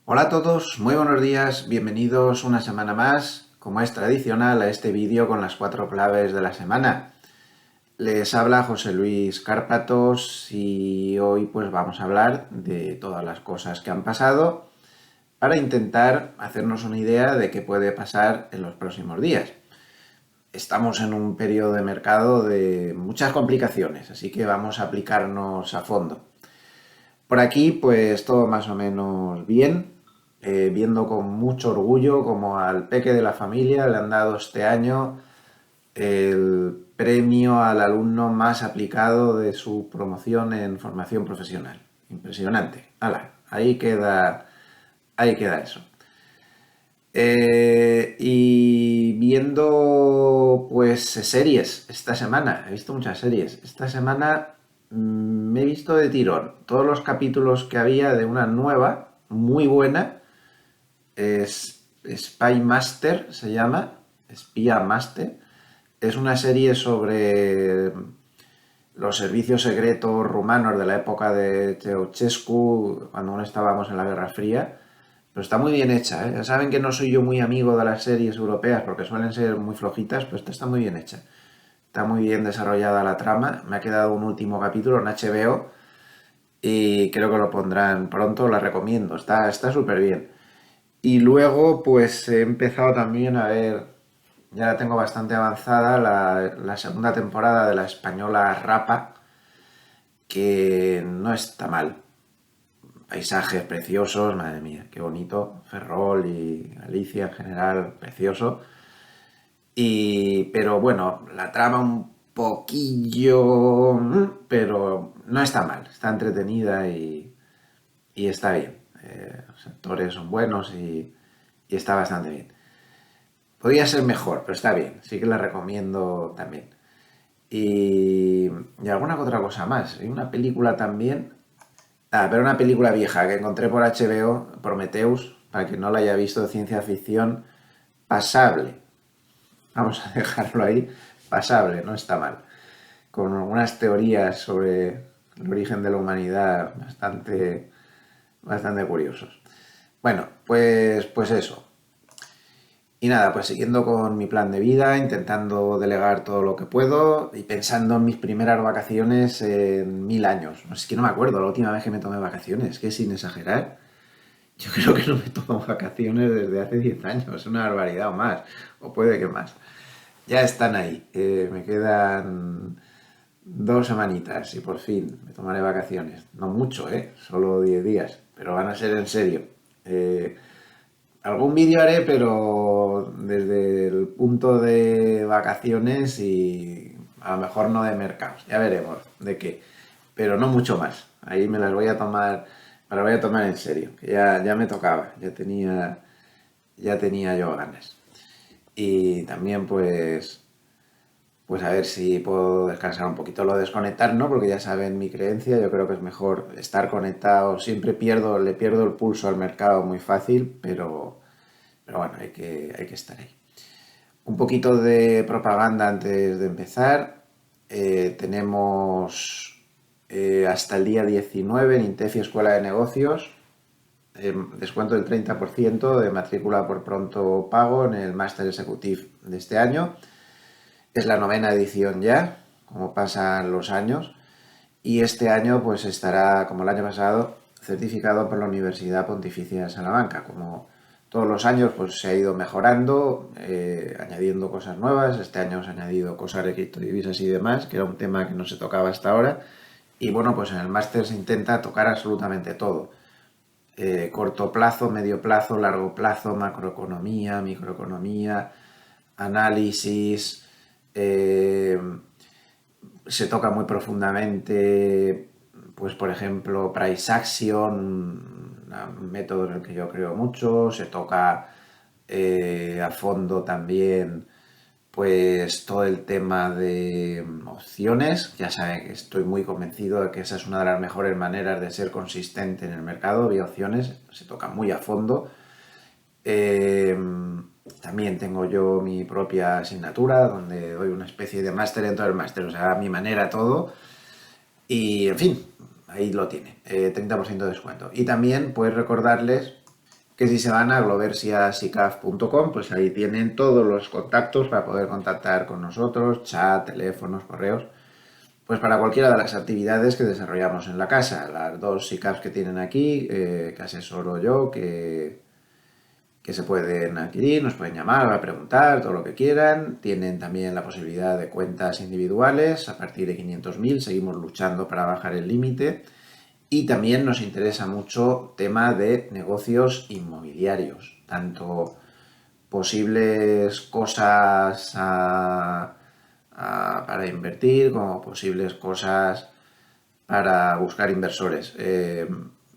Hola a todos, muy buenos días, bienvenidos una semana más, como es tradicional, a este vídeo con las 4 claves de la semana. Les habla José Luis Cárpatos y hoy pues vamos a hablar de todas las cosas que han pasado para intentar hacernos una idea de qué puede pasar en los próximos días. Estamos en un periodo de mercado de muchas complicaciones, así que vamos a aplicarnos a fondo. Por aquí, pues todo más o menos bien, viendo con mucho orgullo como al peque de la familia le han dado este año el premio al alumno más aplicado de su promoción en formación profesional. Impresionante. ¡Hala! Ahí queda eso. Y viendo pues series esta semana, he visto muchas series. Esta semana me he visto de tirón todos los capítulos que había de una nueva, muy buena, es Spy Master, se llama, Espía Master. Es una serie sobre los servicios secretos rumanos de la época de Ceausescu, cuando aún estábamos en la Guerra Fría. Pero está muy bien hecha, ¿eh? Ya saben que no soy yo muy amigo de las series europeas porque suelen ser muy flojitas, pero esta está muy bien hecha. Está muy bien desarrollada la trama. Me ha quedado un último capítulo en HBO y creo que lo pondrán pronto, la recomiendo. Está súper bien. Y luego, pues he empezado también a ver, ya la tengo bastante avanzada, la segunda temporada de la española Rapa, que no está mal. Paisajes preciosos, madre mía, qué bonito. Ferrol y Galicia en general, precioso. Pero bueno, la trama un poquillo, pero no está mal, está entretenida y está bien. Los actores son buenos y está bastante bien. Podría ser mejor, pero está bien, sí que la recomiendo también. Y alguna otra cosa más. Hay una película también. Pero una película vieja que encontré por HBO, Prometheus, para quien no la haya visto, de ciencia ficción, pasable. Vamos a dejarlo ahí, pasable, no está mal. Con algunas teorías sobre el origen de la humanidad bastante curiosos. Bueno, pues eso. Y nada, pues siguiendo con mi plan de vida, intentando delegar todo lo que puedo y pensando en mis primeras vacaciones en 1000 años. No, es que no me acuerdo la última vez que me tomé vacaciones, que sin exagerar, yo creo que no me tomo vacaciones desde hace 10 años, es una barbaridad o más, o puede que más. Ya están ahí, me quedan 2 semanitas y por fin me tomaré vacaciones. No mucho, solo 10 días, pero van a ser en serio. Eh, Algún vídeo haré, pero desde el punto de vacaciones y a lo mejor no de mercados. Ya veremos de qué. Pero no mucho más. Ahí me las voy a tomar en serio. Que ya me tocaba. Ya tenía yo ganas. Y también pues a ver si puedo descansar un poquito. Lo de desconectar, ¿no? Porque ya saben mi creencia, yo creo que es mejor estar conectado. Siempre le pierdo el pulso al mercado muy fácil, pero bueno, hay que estar ahí. Un poquito de propaganda antes de empezar. Tenemos hasta el día 19 en Intefi Escuela de Negocios descuento del 30% de matrícula por pronto pago en el Máster Executive de este año. Es la novena edición ya, como pasan los años. Y este año pues estará, como el año pasado, certificado por la Universidad Pontificia de Salamanca. Como todos los años pues se ha ido mejorando, añadiendo cosas nuevas. Este año se ha añadido cosas de criptodivisas y demás, que era un tema que no se tocaba hasta ahora. Y bueno, pues en el máster se intenta tocar absolutamente todo. Corto plazo, medio plazo, largo plazo, macroeconomía, microeconomía, análisis, eh, se toca muy profundamente, pues por ejemplo, price action, un método en el que yo creo mucho, se toca a fondo también pues todo el tema de opciones. Ya saben que estoy muy convencido de que esa es una de las mejores maneras de ser consistente en el mercado, vía opciones, se toca muy a fondo. Eh, También tengo yo mi propia asignatura donde doy una especie de máster dentro del máster, o sea, a mi manera todo. Y en fin, ahí lo tiene, 30% de descuento. Y también pues recordarles que si se van a gloversiasicaf.com, pues ahí tienen todos los contactos para poder contactar con nosotros, chat, teléfonos, correos, pues para cualquiera de las actividades que desarrollamos en la casa. Las 2 SICAFs que tienen aquí, que asesoro yo, que se pueden adquirir, nos pueden llamar a preguntar todo lo que quieran. Tienen también la posibilidad de cuentas individuales a partir de 500.000, seguimos luchando para bajar el límite. Y también nos interesa mucho tema de negocios inmobiliarios, tanto posibles cosas para invertir como posibles cosas para buscar inversores.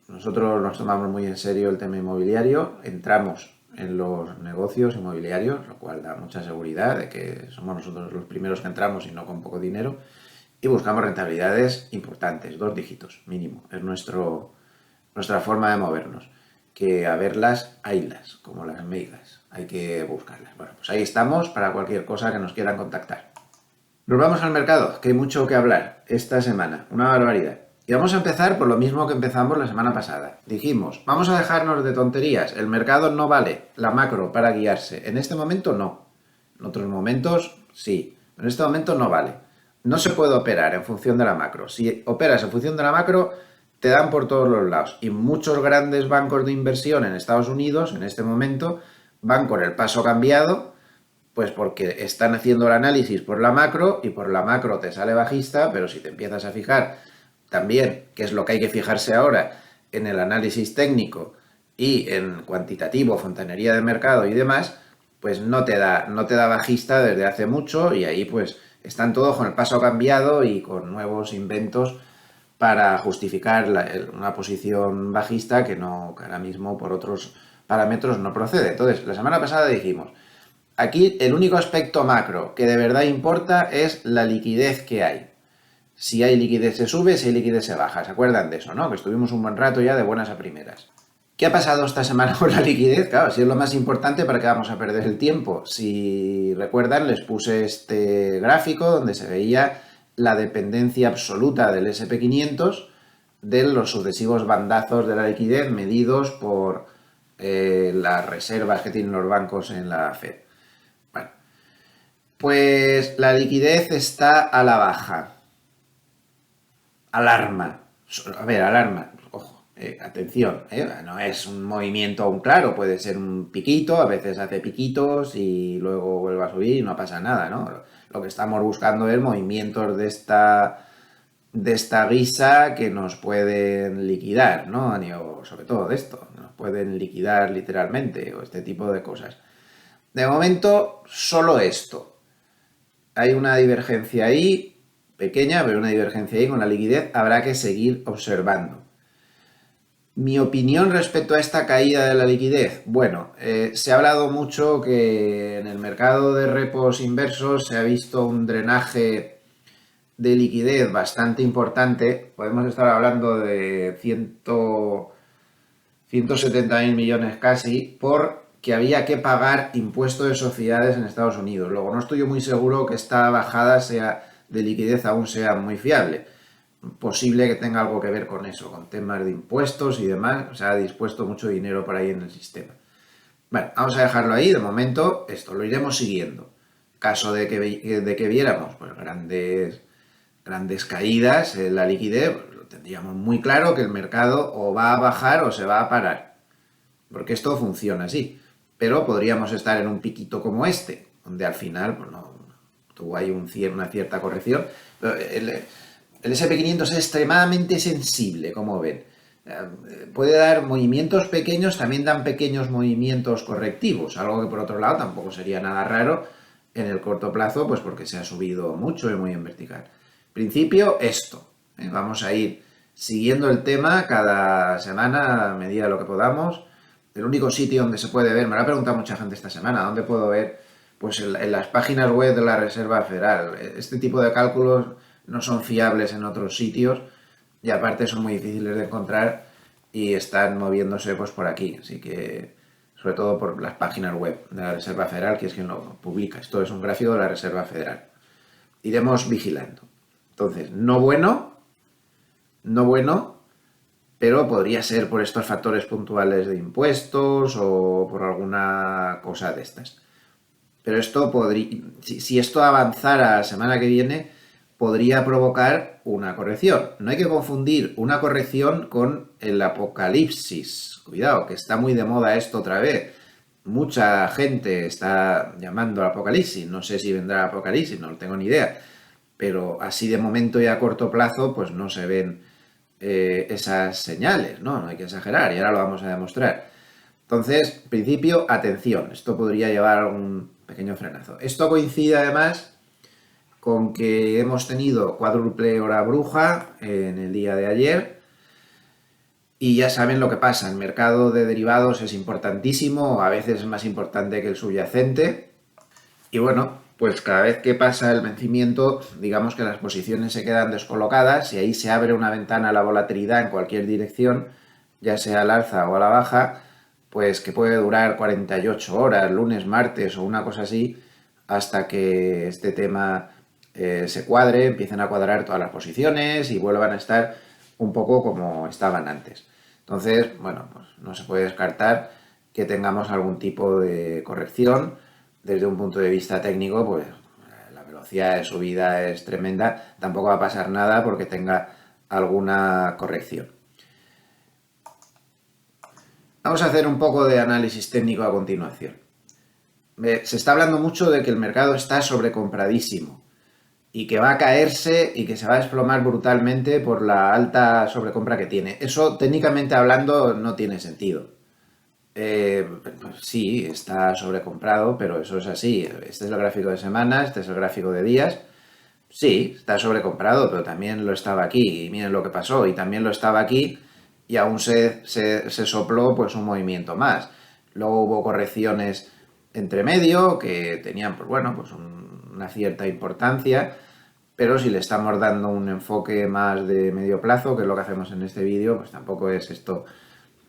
Nosotros nos tomamos muy en serio el tema inmobiliario, entramos en los negocios inmobiliarios, lo cual da mucha seguridad de que somos nosotros los primeros que entramos y no con poco dinero, y buscamos rentabilidades importantes, 2 dígitos mínimo, es nuestra forma de movernos, que a verlas, haylas, como las amigas, hay que buscarlas. Bueno, pues ahí estamos para cualquier cosa que nos quieran contactar. Nos vamos al mercado, que hay mucho que hablar esta semana, una barbaridad. Y vamos a empezar por lo mismo que empezamos la semana pasada. Dijimos, vamos a dejarnos de tonterías, el mercado no vale la macro para guiarse. En este momento no, en otros momentos sí, pero en este momento no vale. No se puede operar en función de la macro. Si operas en función de la macro, te dan por todos los lados. Y muchos grandes bancos de inversión en Estados Unidos, en este momento, van con el paso cambiado, pues porque están haciendo el análisis por la macro y por la macro te sale bajista, pero si te empiezas a fijar también, que es lo que hay que fijarse ahora, en el análisis técnico y en cuantitativo, fontanería de mercado y demás, pues no te da bajista desde hace mucho y ahí pues están todos con el paso cambiado y con nuevos inventos para justificar una posición bajista que ahora mismo por otros parámetros no procede. Entonces, la semana pasada dijimos, aquí el único aspecto macro que de verdad importa es la liquidez que hay. Si hay liquidez se sube, si hay liquidez se baja. ¿Se acuerdan de eso, no? Que estuvimos un buen rato ya de buenas a primeras. ¿Qué ha pasado esta semana con la liquidez? Claro, si es lo más importante, ¿para qué vamos a perder el tiempo? Si recuerdan, les puse este gráfico donde se veía la dependencia absoluta del SP500 de los sucesivos bandazos de la liquidez medidos por las reservas que tienen los bancos en la Fed. Bueno, pues la liquidez está a la baja. Alarma. A ver, alarma. Ojo, atención. No es un movimiento aún claro. Puede ser un piquito. A veces hace piquitos y luego vuelve a subir y no pasa nada, ¿no? Lo que estamos buscando es movimientos de esta guisa que nos pueden liquidar, ¿no? O sobre todo de esto. Nos pueden liquidar literalmente o este tipo de cosas. De momento, solo esto. Hay una divergencia ahí. Pequeña, pero una divergencia ahí con la liquidez, habrá que seguir observando. Mi opinión respecto a esta caída de la liquidez, bueno, se ha hablado mucho que en el mercado de repos inversos se ha visto un drenaje de liquidez bastante importante, podemos estar hablando de 170.000 millones casi, porque había que pagar impuesto de sociedades en Estados Unidos. Luego, no estoy yo muy seguro que esta bajada de liquidez aún sea muy fiable. Posible que tenga algo que ver con eso, con temas de impuestos y demás. Se ha dispuesto mucho dinero por ahí en el sistema. Bueno, vamos a dejarlo ahí. De momento, esto lo iremos siguiendo. Caso de que viéramos pues, grandes caídas en la liquidez, pues, lo tendríamos muy claro que el mercado o va a bajar o se va a parar. Porque esto funciona así. Pero podríamos estar en un piquito como este, donde al final pues, no tuvo ahí una cierta corrección. Pero el SP500 es extremadamente sensible, como ven. Puede dar movimientos pequeños, también dan pequeños movimientos correctivos, algo que por otro lado tampoco sería nada raro en el corto plazo, pues porque se ha subido mucho y muy en vertical. Principio, esto. Vamos a ir siguiendo el tema cada semana a medida de lo que podamos. El único sitio donde se puede ver, me lo ha preguntado mucha gente esta semana, ¿dónde puedo ver? Pues en las páginas web de la Reserva Federal. Este tipo de cálculos no son fiables en otros sitios y aparte son muy difíciles de encontrar y están moviéndose pues por aquí. Así que, sobre todo por las páginas web de la Reserva Federal, que es quien lo publica. Esto es un gráfico de la Reserva Federal. Iremos vigilando. Entonces, no bueno, pero podría ser por estos factores puntuales de impuestos o por alguna cosa de estas. Pero esto podría, si esto avanzara la semana que viene, podría provocar una corrección. No hay que confundir una corrección con el apocalipsis. Cuidado, que está muy de moda esto otra vez. Mucha gente está llamando al apocalipsis. No sé si vendrá el apocalipsis, no tengo ni idea. Pero así de momento y a corto plazo, pues no se ven esas señales, ¿no? No hay que exagerar y ahora lo vamos a demostrar. Entonces, en principio, atención, esto podría llevar a un pequeño frenazo. Esto coincide además con que hemos tenido cuádruple hora bruja en el día de ayer y ya saben lo que pasa, el mercado de derivados es importantísimo, a veces es más importante que el subyacente y bueno, pues cada vez que pasa el vencimiento, digamos que las posiciones se quedan descolocadas y ahí se abre una ventana a la volatilidad en cualquier dirección, ya sea al alza o a la baja, pues que puede durar 48 horas, lunes, martes o una cosa así, hasta que este tema se cuadre, empiecen a cuadrar todas las posiciones y vuelvan a estar un poco como estaban antes. Entonces, bueno, pues no se puede descartar que tengamos algún tipo de corrección. Desde un punto de vista técnico, pues la velocidad de subida es tremenda. Tampoco va a pasar nada porque tenga alguna corrección. Vamos a hacer un poco de análisis técnico a continuación. Se está hablando mucho de que el mercado está sobrecompradísimo y que va a caerse y que se va a desplomar brutalmente por la alta sobrecompra que tiene. Eso técnicamente hablando no tiene sentido. Pues sí, está sobrecomprado, pero eso es así. Este es el gráfico de semanas, este es el gráfico de días. Sí, está sobrecomprado, pero también lo estaba aquí. Y miren lo que pasó. Y también lo estaba aquí y aún se sopló pues un movimiento más. Luego hubo correcciones entre medio que tenían, pues bueno, pues una cierta importancia. Pero si le estamos dando un enfoque más de medio plazo, que es lo que hacemos en este vídeo, pues tampoco es esto.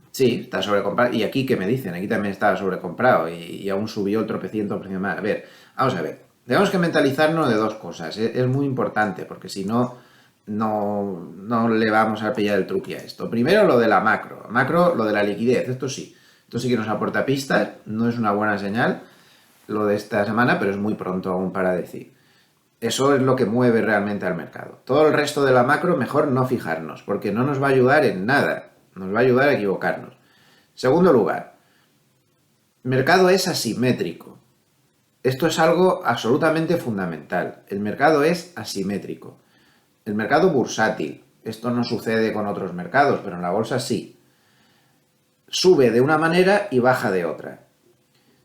Sí, está sobrecomprado. ¿Y aquí qué me dicen? Aquí también estaba sobrecomprado y aún subió el tropecientos por ciento más. A ver, vamos a ver. Tenemos que mentalizarnos de dos cosas. Es muy importante porque si no, no le vamos a pillar el truque a esto. Primero lo de la macro. Macro, lo de la liquidez. Esto sí. Esto sí que nos aporta pistas. No es una buena señal lo de esta semana, pero es muy pronto aún para decir. Eso es lo que mueve realmente al mercado. Todo el resto de la macro, mejor no fijarnos, porque no nos va a ayudar en nada. Nos va a ayudar a equivocarnos. Segundo lugar, el mercado es asimétrico. Esto es algo absolutamente fundamental. El mercado es asimétrico. El mercado bursátil, esto no sucede con otros mercados, pero en la bolsa sí. Sube de una manera y baja de otra.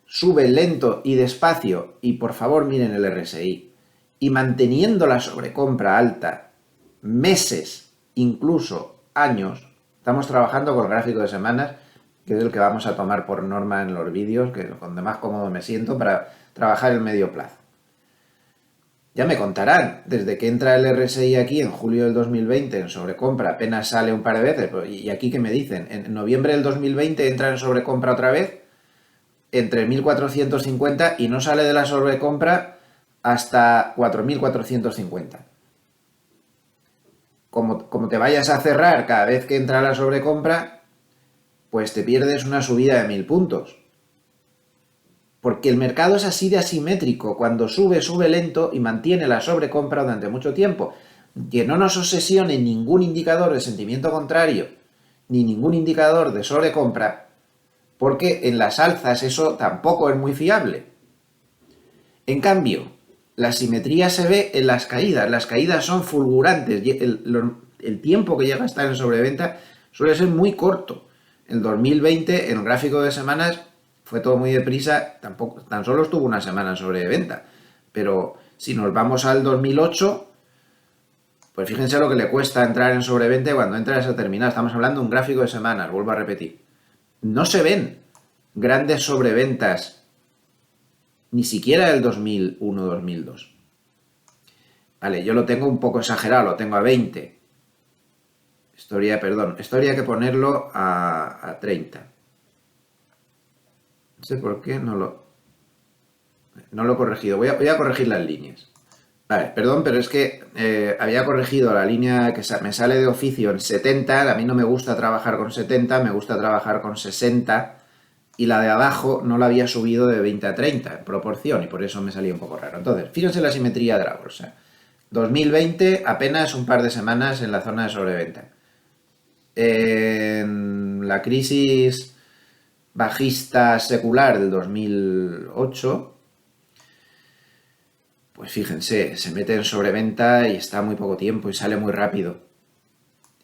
Sube lento y despacio, y por favor miren el RSI, y manteniendo la sobrecompra alta meses, incluso años. Estamos trabajando con el gráfico de semanas, que es el que vamos a tomar por norma en los vídeos, que es donde más cómodo me siento para trabajar el medio plazo. Ya me contarán, desde que entra el RSI aquí en julio del 2020 en sobrecompra, apenas sale un par de veces, y aquí que me dicen, en noviembre del 2020 entra en sobrecompra otra vez, entre 1450 y no sale de la sobrecompra hasta 4450. Como te vayas a cerrar cada vez que entra la sobrecompra, pues te pierdes una subida de 1000 puntos. Porque el mercado es así de asimétrico. Cuando sube, sube lento y mantiene la sobrecompra durante mucho tiempo. Que no nos obsesione ningún indicador de sentimiento contrario, ni ningún indicador de sobrecompra, porque en las alzas eso tampoco es muy fiable. En cambio, la simetría se ve en las caídas. Las caídas son fulgurantes. El tiempo que llega a estar en sobreventa suele ser muy corto. El 2020, en el gráfico de semanas, fue todo muy deprisa. Tan solo estuvo una semana en sobreventa. Pero si nos vamos al 2008, pues fíjense lo que le cuesta entrar en sobreventa y cuando entra esa terminal. Estamos hablando de un gráfico de semanas, vuelvo a repetir. No se ven grandes sobreventas ni siquiera del 2001-2002. Vale, yo lo tengo un poco exagerado, lo tengo a 20. Esto habría que ponerlo a 30. No sé por qué no lo he corregido. Voy a corregir las líneas. Vale, perdón, pero es que había corregido la línea que me sale de oficio en 70. A mí no me gusta trabajar con 70, me gusta trabajar con 60. Y la de abajo no la había subido de 20 a 30 en proporción y por eso me salía un poco raro. Entonces, fíjense la simetría de la bolsa. 2020, apenas un par de semanas en la zona de sobreventa. En la crisis bajista secular del 2008, pues fíjense, se mete en sobreventa y está muy poco tiempo y sale muy rápido.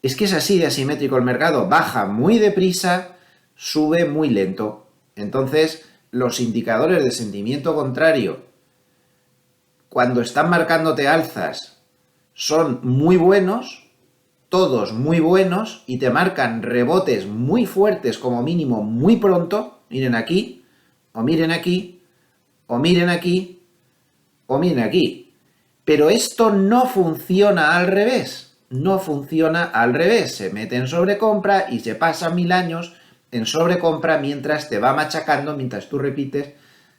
Es que es así de asimétrico el mercado, baja muy deprisa, sube muy lento. Entonces, los indicadores de sentimiento contrario, cuando están marcándote alzas, son muy buenos, todos muy buenos, y te marcan rebotes muy fuertes como mínimo muy pronto. Miren aquí, o miren aquí, o miren aquí, o miren aquí. Pero esto no funciona al revés. No funciona al revés. Se mete en sobrecompra y se pasa 1000 años en sobrecompra mientras te va machacando, mientras tú repites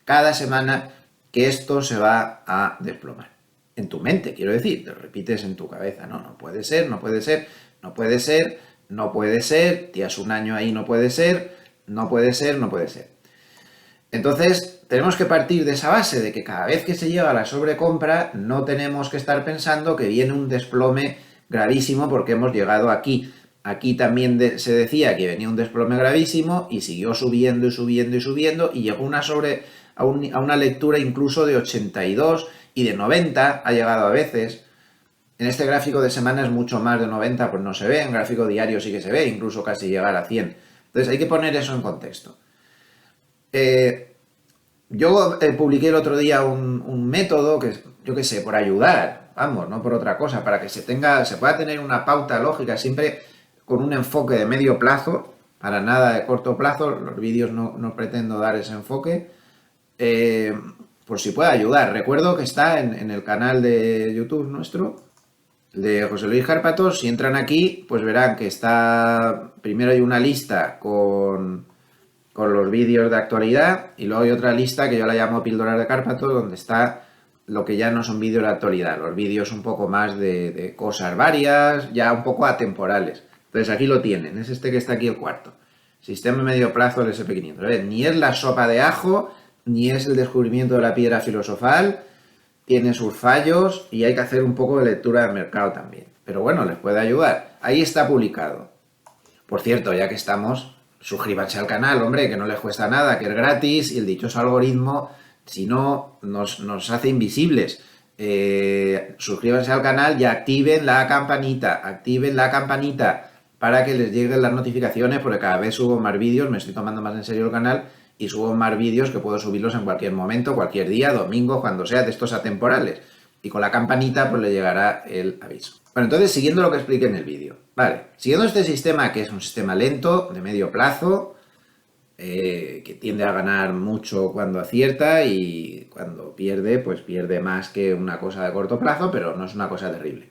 cada semana que esto se va a desplomar. En tu mente, quiero decir, te lo repites en tu cabeza. No, no puede ser, no puede ser, no puede ser, no puede ser, tienes un año ahí, no puede ser, no puede ser, no puede ser. Entonces, tenemos que partir de esa base de que cada vez que se llega a la sobrecompra no tenemos que estar pensando que viene un desplome gravísimo porque hemos llegado aquí. Aquí también se decía que venía un desplome gravísimo y siguió subiendo y subiendo y subiendo y llegó a una lectura incluso de 82 y de 90 ha llegado a veces. En este gráfico de semana es mucho más de 90, pues no se ve, en gráfico diario sí que se ve, incluso casi llegar a 100. Entonces hay que poner eso en contexto. Yo publiqué el otro día un método que, yo qué sé, por ayudar, vamos, no por otra cosa, para que se pueda tener una pauta lógica, siempre con un enfoque de medio plazo, para nada de corto plazo. Los vídeos no pretendo dar ese enfoque, por si puede ayudar. Recuerdo que está en el canal de YouTube nuestro, de José Luis Cárpatos. Si entran aquí, pues verán que está, primero hay una lista con los vídeos de actualidad y luego hay otra lista que yo la llamo Píldoras de Cárpatos, donde está lo que ya no son vídeos de actualidad, los vídeos un poco más de cosas varias, ya un poco atemporales. Entonces aquí lo tienen, es este que está aquí, el cuarto. Sistema medio plazo del SP500. Ni es la sopa de ajo, ni es el descubrimiento de la piedra filosofal, tiene sus fallos y hay que hacer un poco de lectura del mercado también. Pero bueno, les puede ayudar. Ahí está publicado. Por cierto, ya que estamos, suscríbanse al canal, hombre, que no les cuesta nada, que es gratis y el dichoso algoritmo, si no, nos hace invisibles. Suscríbanse al canal y activen la campanita para que les lleguen las notificaciones, porque cada vez subo más vídeos, me estoy tomando más en serio el canal y subo más vídeos que puedo subirlos en cualquier momento, cualquier día, domingo, cuando sea, de estos atemporales. Y con la campanita pues le llegará el aviso. Bueno, entonces, siguiendo lo que expliqué en el vídeo. Vale, siguiendo este sistema, que es un sistema lento, de medio plazo, que tiende a ganar mucho cuando acierta y cuando pierde, pues pierde más que una cosa de corto plazo, pero no es una cosa terrible.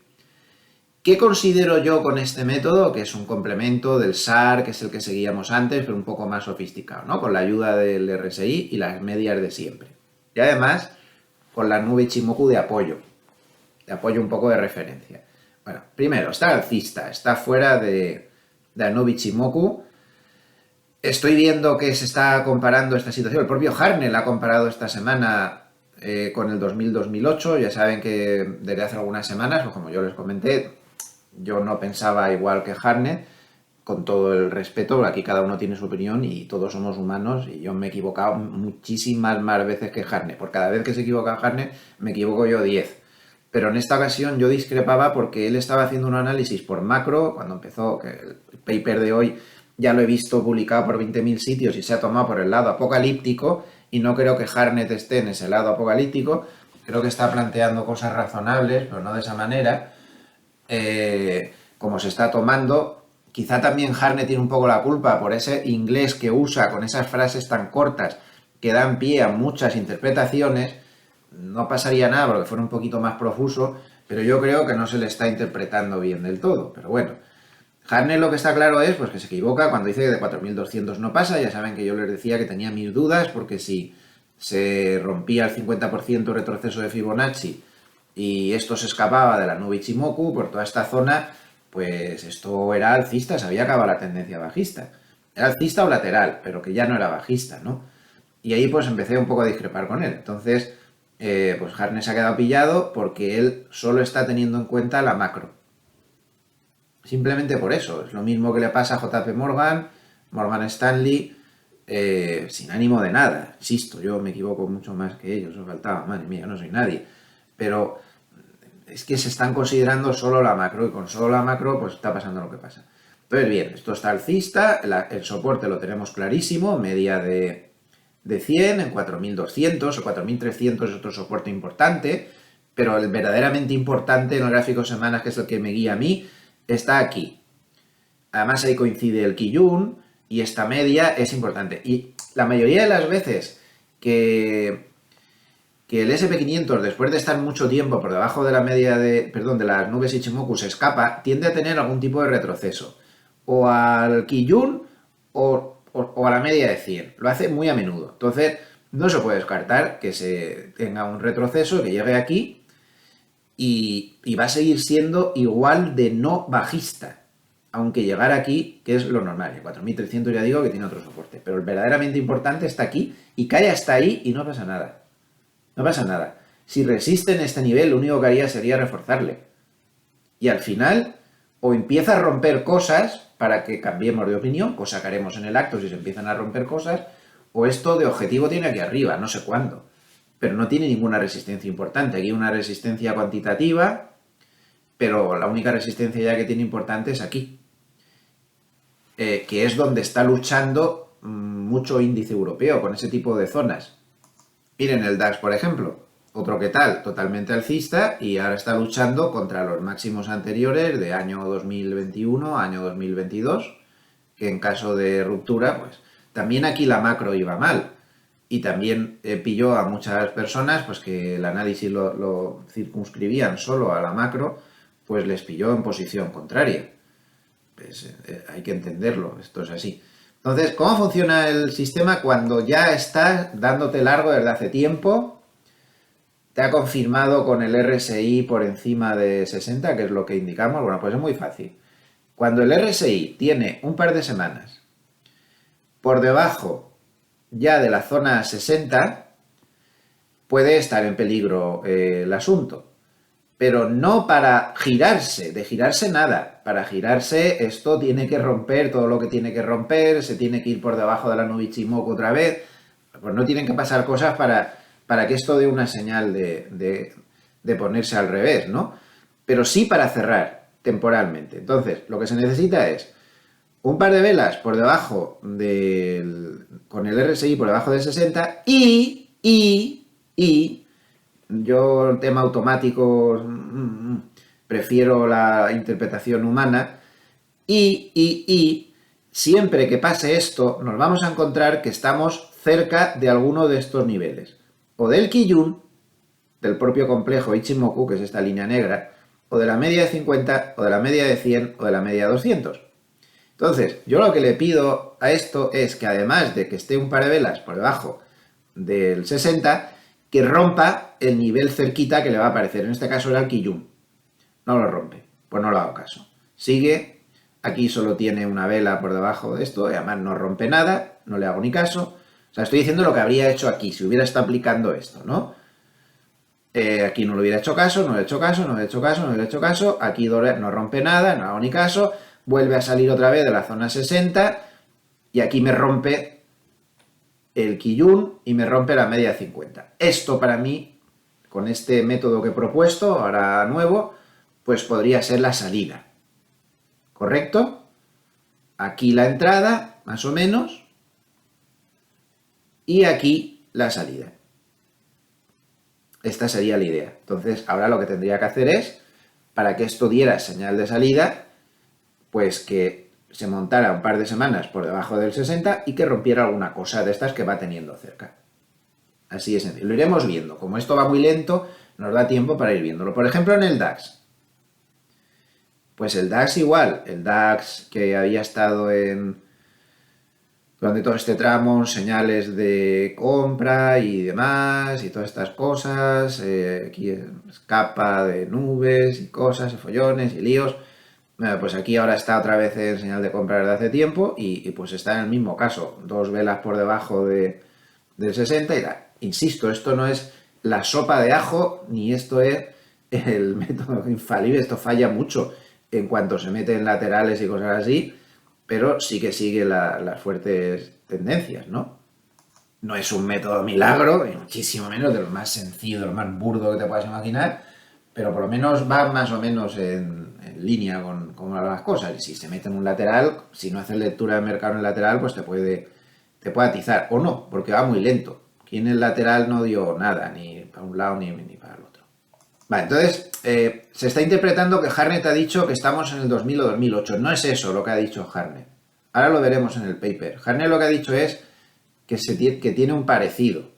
¿Qué considero yo con este método? Que es un complemento del SAR, que es el que seguíamos antes, pero un poco más sofisticado, ¿no? Con la ayuda del RSI y las medias de siempre. Y además, con la nube Ichimoku de apoyo un poco de referencia. Bueno, primero, está alcista, está fuera de la nube Ichimoku. Estoy viendo que se está comparando esta situación. El propio Hartnett la ha comparado esta semana con el 2000-2008. Ya saben que desde hace algunas semanas, pues como yo les comenté, yo no pensaba igual que Hartnett, con todo el respeto, aquí cada uno tiene su opinión y todos somos humanos y yo me he equivocado muchísimas más veces que Hartnett. Por cada vez que se equivoca Hartnett, me equivoco yo 10. Pero en esta ocasión yo discrepaba porque él estaba haciendo un análisis por macro, cuando empezó, que el paper de hoy ya lo he visto publicado por 20.000 sitios y se ha tomado por el lado apocalíptico, y no creo que Hartnett esté en ese lado apocalíptico. Creo que está planteando cosas razonables, pero no de esa manera, como se está tomando. Quizá también Hartnett tiene un poco la culpa por ese inglés que usa con esas frases tan cortas que dan pie a muchas interpretaciones. No pasaría nada porque fuera un poquito más profuso, pero yo creo que no se le está interpretando bien del todo. Pero bueno, Hartnett lo que está claro es pues, que se equivoca cuando dice que de 4.200 no pasa. Ya saben que yo les decía que tenía mis dudas porque si se rompía el 50% retroceso de Fibonacci y esto se escapaba de la nube Ichimoku por toda esta zona, pues esto era alcista, se había acabado la tendencia bajista. Era alcista o lateral, pero que ya no era bajista, ¿no? Y ahí pues empecé un poco a discrepar con él. Entonces, pues Hartnett se ha quedado pillado porque él solo está teniendo en cuenta la macro. Simplemente por eso. Es lo mismo que le pasa a JP Morgan, Morgan Stanley, sin ánimo de nada. Insisto, yo me equivoco mucho más que ellos, os faltaba, madre mía, yo no soy nadie. Pero es que se están considerando solo la macro y con solo la macro pues está pasando lo que pasa. Entonces bien, esto está alcista, el soporte lo tenemos clarísimo, media de 100 en 4200 o 4300 es otro soporte importante, pero el verdaderamente importante en el gráfico semanas, que es el que me guía a mí, está aquí. Además ahí coincide el Kijun y esta media es importante. Y la mayoría de las veces que el SP500, después de estar mucho tiempo por debajo de la media de las nubes Ichimoku, se escapa, tiende a tener algún tipo de retroceso. O al Kijun o a la media de 100. Lo hace muy a menudo. Entonces, no se puede descartar que se tenga un retroceso, que llegue aquí y va a seguir siendo igual de no bajista. Aunque llegar aquí, que es lo normal. En 4300 ya digo que tiene otro soporte. Pero el verdaderamente importante está aquí y cae hasta ahí y no pasa nada. No pasa nada. Si resiste en este nivel, lo único que haría sería reforzarle. Y al final, o empieza a romper cosas para que cambiemos de opinión, cosa que haremos en el acto si se empiezan a romper cosas, o esto de objetivo tiene aquí arriba, no sé cuándo. Pero no tiene ninguna resistencia importante. Aquí hay una resistencia cuantitativa, pero la única resistencia ya que tiene importante es aquí. Que es donde está luchando mucho índice europeo, con ese tipo de zonas. Miren el DAX, por ejemplo, otro que tal, totalmente alcista y ahora está luchando contra los máximos anteriores de año 2021, año 2022, que en caso de ruptura, pues también aquí la macro iba mal y también pilló a muchas personas pues que el análisis lo circunscribían solo a la macro, pues les pilló en posición contraria. Pues, hay que entenderlo, esto es así. Entonces, ¿cómo funciona el sistema cuando ya estás dándote largo desde hace tiempo? Te ha confirmado con el RSI por encima de 60, que es lo que indicamos. Bueno, pues es muy fácil. Cuando el RSI tiene un par de semanas por debajo ya de la zona 60, puede estar en peligro el asunto. Pero no para girarse, de girarse nada. Para girarse esto tiene que romper todo lo que tiene que romper, se tiene que ir por debajo de la nube Ichimoku otra vez. Pues no tienen que pasar cosas para que esto dé una señal de ponerse al revés, ¿no? Pero sí para cerrar temporalmente. Entonces, lo que se necesita es un par de velas por debajo con el RSI por debajo de 60 y yo el tema automático prefiero la interpretación humana y siempre que pase esto nos vamos a encontrar que estamos cerca de alguno de estos niveles o del Kijun, del propio complejo Ichimoku, que es esta línea negra, o de la media de 50 o de la media de 100 o de la media de 200. Entonces, yo lo que le pido a esto es que además de que esté un par de velas por debajo del 60, que rompa el nivel cerquita que le va a aparecer. En este caso era el Kijun. No lo rompe. Pues no lo hago caso. Sigue. Aquí solo tiene una vela por debajo de esto. Y además no rompe nada. No le hago ni caso. O sea, estoy diciendo lo que habría hecho aquí. Si hubiera estado aplicando esto, ¿no? Aquí no le hubiera hecho caso. No le he hecho caso. No le he hecho caso. No le he hecho caso. Aquí no rompe nada. No hago ni caso. Vuelve a salir otra vez de la zona 60. Y aquí me rompe el Kijun y me rompe la media de 50. Esto para mí, con este método que he propuesto, ahora nuevo, pues podría ser la salida. ¿Correcto? Aquí la entrada, más o menos, y aquí la salida. Esta sería la idea. Entonces, ahora lo que tendría que hacer es, para que esto diera señal de salida, pues que se montara un par de semanas por debajo del 60 y que rompiera alguna cosa de estas que va teniendo cerca. Así es sencillo. Lo iremos viendo. Como esto va muy lento, nos da tiempo para ir viéndolo. Por ejemplo, en el DAX. Pues el DAX igual. El DAX que había estado en Durante todo este tramo, señales de compra y demás, y todas estas cosas. Aquí escapa de nubes y cosas, y follones y líos. Pues aquí ahora está otra vez en señal de compra desde hace tiempo y pues está en el mismo caso. Dos velas por debajo del 60 y tal. Insisto, esto no es la sopa de ajo, ni esto es el método infalible. Esto falla mucho en cuanto se mete en laterales y cosas así, pero sí que sigue las fuertes tendencias, ¿no? No es un método milagro, y muchísimo menos de lo más sencillo, de lo más burdo que te puedas imaginar, pero por lo menos va más o menos en línea con las cosas. Y si se mete en un lateral, si no haces lectura de mercado en el lateral, pues te puede atizar. O no, porque va muy lento. Aquí en el lateral no dio nada, ni para un lado ni para el otro. Vale, entonces se está interpretando que Hartnett ha dicho que estamos en el 2000 o 2008. No es eso lo que ha dicho Hartnett. Ahora lo veremos en el paper. Hartnett lo que ha dicho es que tiene un parecido,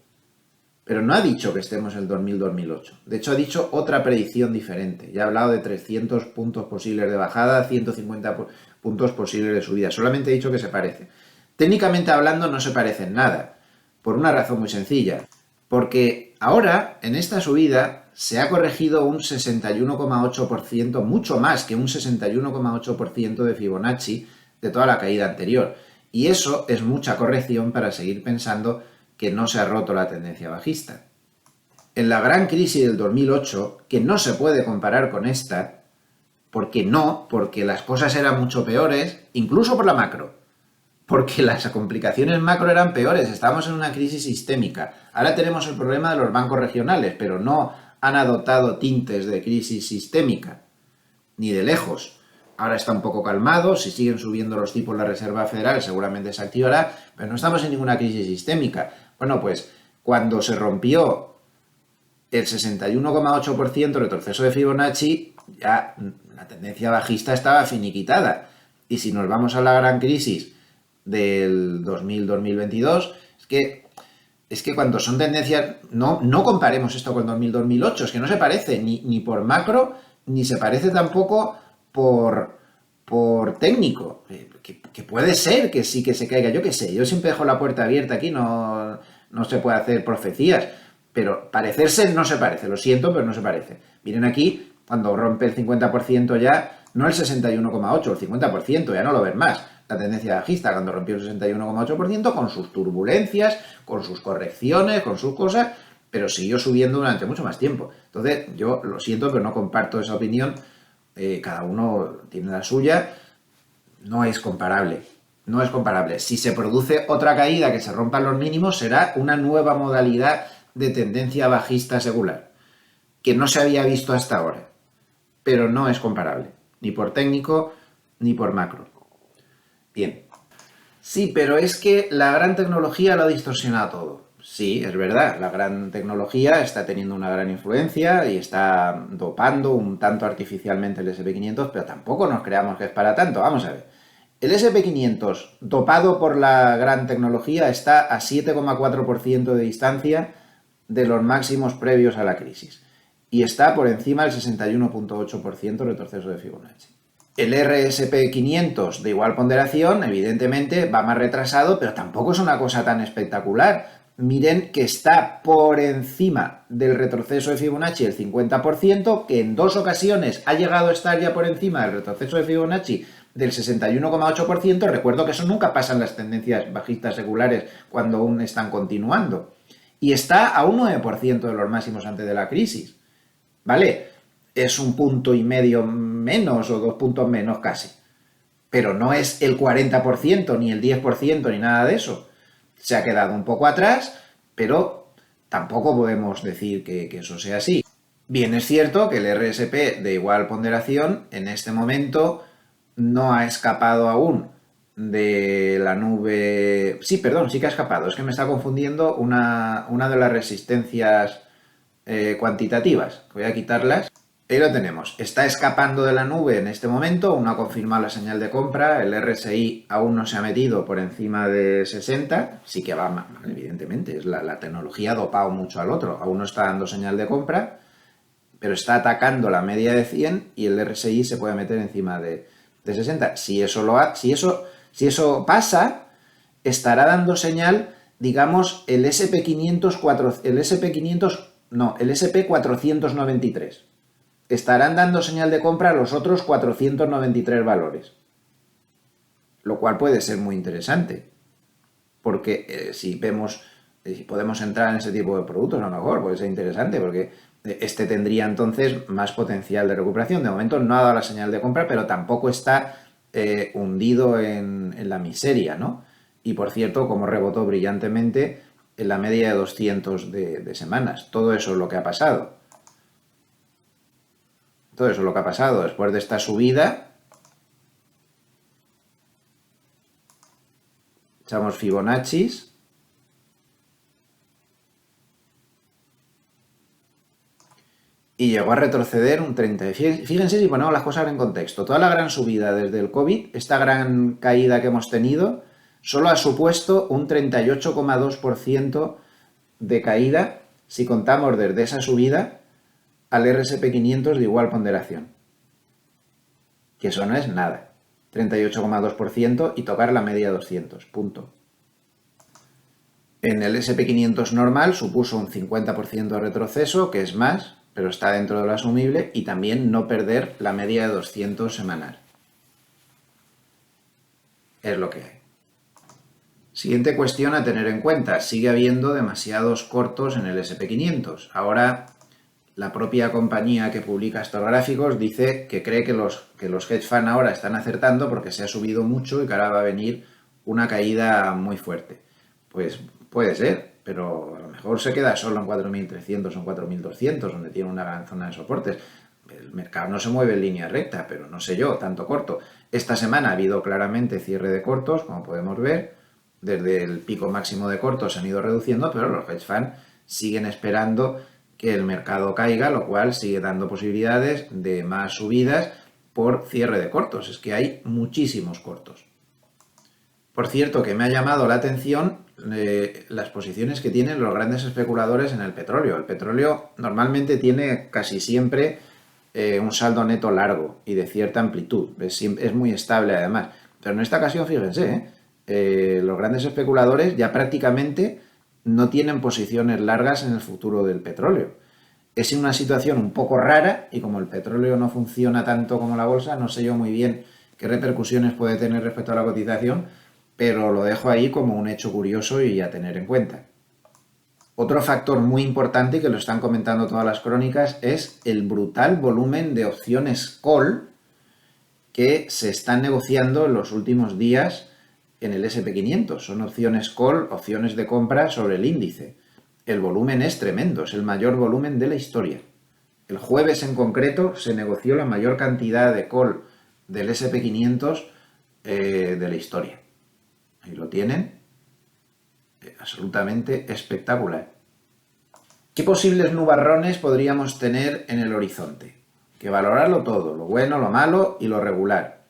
pero no ha dicho que estemos en el 2000-2008. De hecho, ha dicho otra predicción diferente. Ya ha hablado de 300 puntos posibles de bajada, 150 puntos posibles de subida. Solamente ha dicho que se parece. Técnicamente hablando, no se parece en nada, por una razón muy sencilla. Porque ahora, en esta subida, se ha corregido un 61,8%, mucho más que un 61,8% de Fibonacci de toda la caída anterior. Y eso es mucha corrección para seguir pensando que no se ha roto la tendencia bajista. En la gran crisis del 2008, que no se puede comparar con esta, porque las cosas eran mucho peores, incluso por la macro, porque las complicaciones macro eran peores, estábamos en una crisis sistémica. Ahora tenemos el problema de los bancos regionales, pero no han adoptado tintes de crisis sistémica, ni de lejos. Ahora está un poco calmado, si siguen subiendo los tipos la Reserva Federal seguramente se activará, pero no estamos en ninguna crisis sistémica. Bueno, pues cuando se rompió el 61,8% retroceso de Fibonacci, ya la tendencia bajista estaba finiquitada. Y si nos vamos a la gran crisis del 2000-2022, es que cuando son tendencias, no comparemos esto con 2000-2008, es que no se parece ni por macro, ni se parece tampoco por técnico, que puede ser que sí que se caiga, yo qué sé, yo siempre dejo la puerta abierta aquí, no se puede hacer profecías, pero parecerse no se parece, lo siento, pero no se parece. Miren aquí, cuando rompe el 50% ya, no el 61,8, el 50%, ya no lo ven más. La tendencia bajista, cuando rompió el 61,8%, con sus turbulencias, con sus correcciones, con sus cosas, pero siguió subiendo durante mucho más tiempo. Entonces, yo lo siento, pero no comparto esa opinión. Cada uno tiene la suya. No es comparable. No es comparable. Si se produce otra caída que se rompan los mínimos, será una nueva modalidad de tendencia bajista secular, que no se había visto hasta ahora. Pero no es comparable, ni por técnico, ni por macro. Bien. Sí, pero es que la gran tecnología lo ha distorsionado todo. Sí, es verdad, la gran tecnología está teniendo una gran influencia y está dopando un tanto artificialmente el SP500, pero tampoco nos creamos que es para tanto. Vamos a ver. El SP500, dopado por la gran tecnología, está a 7,4% de distancia de los máximos previos a la crisis y está por encima del 61,8% retroceso de Fibonacci. El RSP 500 de igual ponderación, evidentemente, va más retrasado, pero tampoco es una cosa tan espectacular. Miren que está por encima del retroceso de Fibonacci el 50%, que en dos ocasiones ha llegado a estar ya por encima del retroceso de Fibonacci del 61,8%. Recuerdo que eso nunca pasa en las tendencias bajistas seculares cuando aún están continuando. Y está a un 9% de los máximos antes de la crisis. ¿Vale? Es un punto y medio menos o 2 puntos menos casi. Pero no es el 40% ni el 10% ni nada de eso. Se ha quedado un poco atrás, pero tampoco podemos decir que eso sea así. Bien, es cierto que el RSP de igual ponderación en este momento no ha escapado aún de la nube... Sí, perdón, sí que ha escapado. Es que me está confundiendo una de las resistencias cuantitativas. Voy a quitarlas. Ahí lo tenemos. Está escapando de la nube en este momento. Uno ha confirmado la señal de compra. El RSI aún no se ha metido por encima de 60. Sí que va, evidentemente. Es la tecnología ha dopado mucho al otro. Aún no está dando señal de compra, pero está atacando la media de 100 y el RSI se puede meter encima de 60. Si eso pasa, estará dando señal, digamos, el SP500, el SP493. Estarán dando señal de compra a los otros 493 valores. Lo cual puede ser muy interesante. Porque si podemos entrar en ese tipo de productos, a lo mejor puede ser interesante, porque este tendría entonces más potencial de recuperación. De momento no ha dado la señal de compra, pero tampoco está hundido en la miseria, ¿no? Y por cierto, como rebotó brillantemente en la media de 200 de semanas. Todo eso es lo que ha pasado. Todo eso es lo que ha pasado después de esta subida. Echamos Fibonacci. Y llegó a retroceder un 30. Fíjense si ponemos las cosas en contexto. Toda la gran subida desde el COVID, esta gran caída que hemos tenido, solo ha supuesto un 38,2% de caída si contamos desde esa subida al RSP500 de igual ponderación. Que eso no es nada. 38,2% y tocar la media 200. Punto. En el SP500 normal supuso un 50% de retroceso, que es más, pero está dentro de lo asumible, y también no perder la media de 200 semanal. Es lo que hay. Siguiente cuestión a tener en cuenta. Sigue habiendo demasiados cortos en el SP500. Ahora, la propia compañía que publica estos gráficos dice que cree que los hedge funds ahora están acertando porque se ha subido mucho y que ahora va a venir una caída muy fuerte. Pues puede ser, pero a lo mejor se queda solo en 4.300 o en 4.200, donde tiene una gran zona de soportes. El mercado no se mueve en línea recta, pero no sé yo, tanto corto. Esta semana ha habido claramente cierre de cortos, como podemos ver. Desde el pico máximo de cortos se han ido reduciendo, pero los hedge funds siguen esperando que el mercado caiga, lo cual sigue dando posibilidades de más subidas por cierre de cortos. Es que hay muchísimos cortos. Por cierto, que me ha llamado la atención las posiciones que tienen los grandes especuladores en el petróleo. El petróleo normalmente tiene casi siempre un saldo neto largo y de cierta amplitud. Es muy estable además. Pero en esta ocasión, fíjense, los grandes especuladores ya prácticamente no tienen posiciones largas en el futuro del petróleo. Es una situación un poco rara y como el petróleo no funciona tanto como la bolsa, no sé yo muy bien qué repercusiones puede tener respecto a la cotización, pero lo dejo ahí como un hecho curioso y a tener en cuenta. Otro factor muy importante, que lo están comentando todas las crónicas, es el brutal volumen de opciones call que se están negociando en los últimos días en el SP500. Son opciones call, opciones de compra sobre el índice. El volumen es tremendo, es el mayor volumen de la historia. El jueves en concreto se negoció la mayor cantidad de call del SP500 de la historia. Ahí lo tienen. Absolutamente espectacular. ¿Qué posibles nubarrones podríamos tener en el horizonte? Que valorarlo todo, lo bueno, lo malo y lo regular.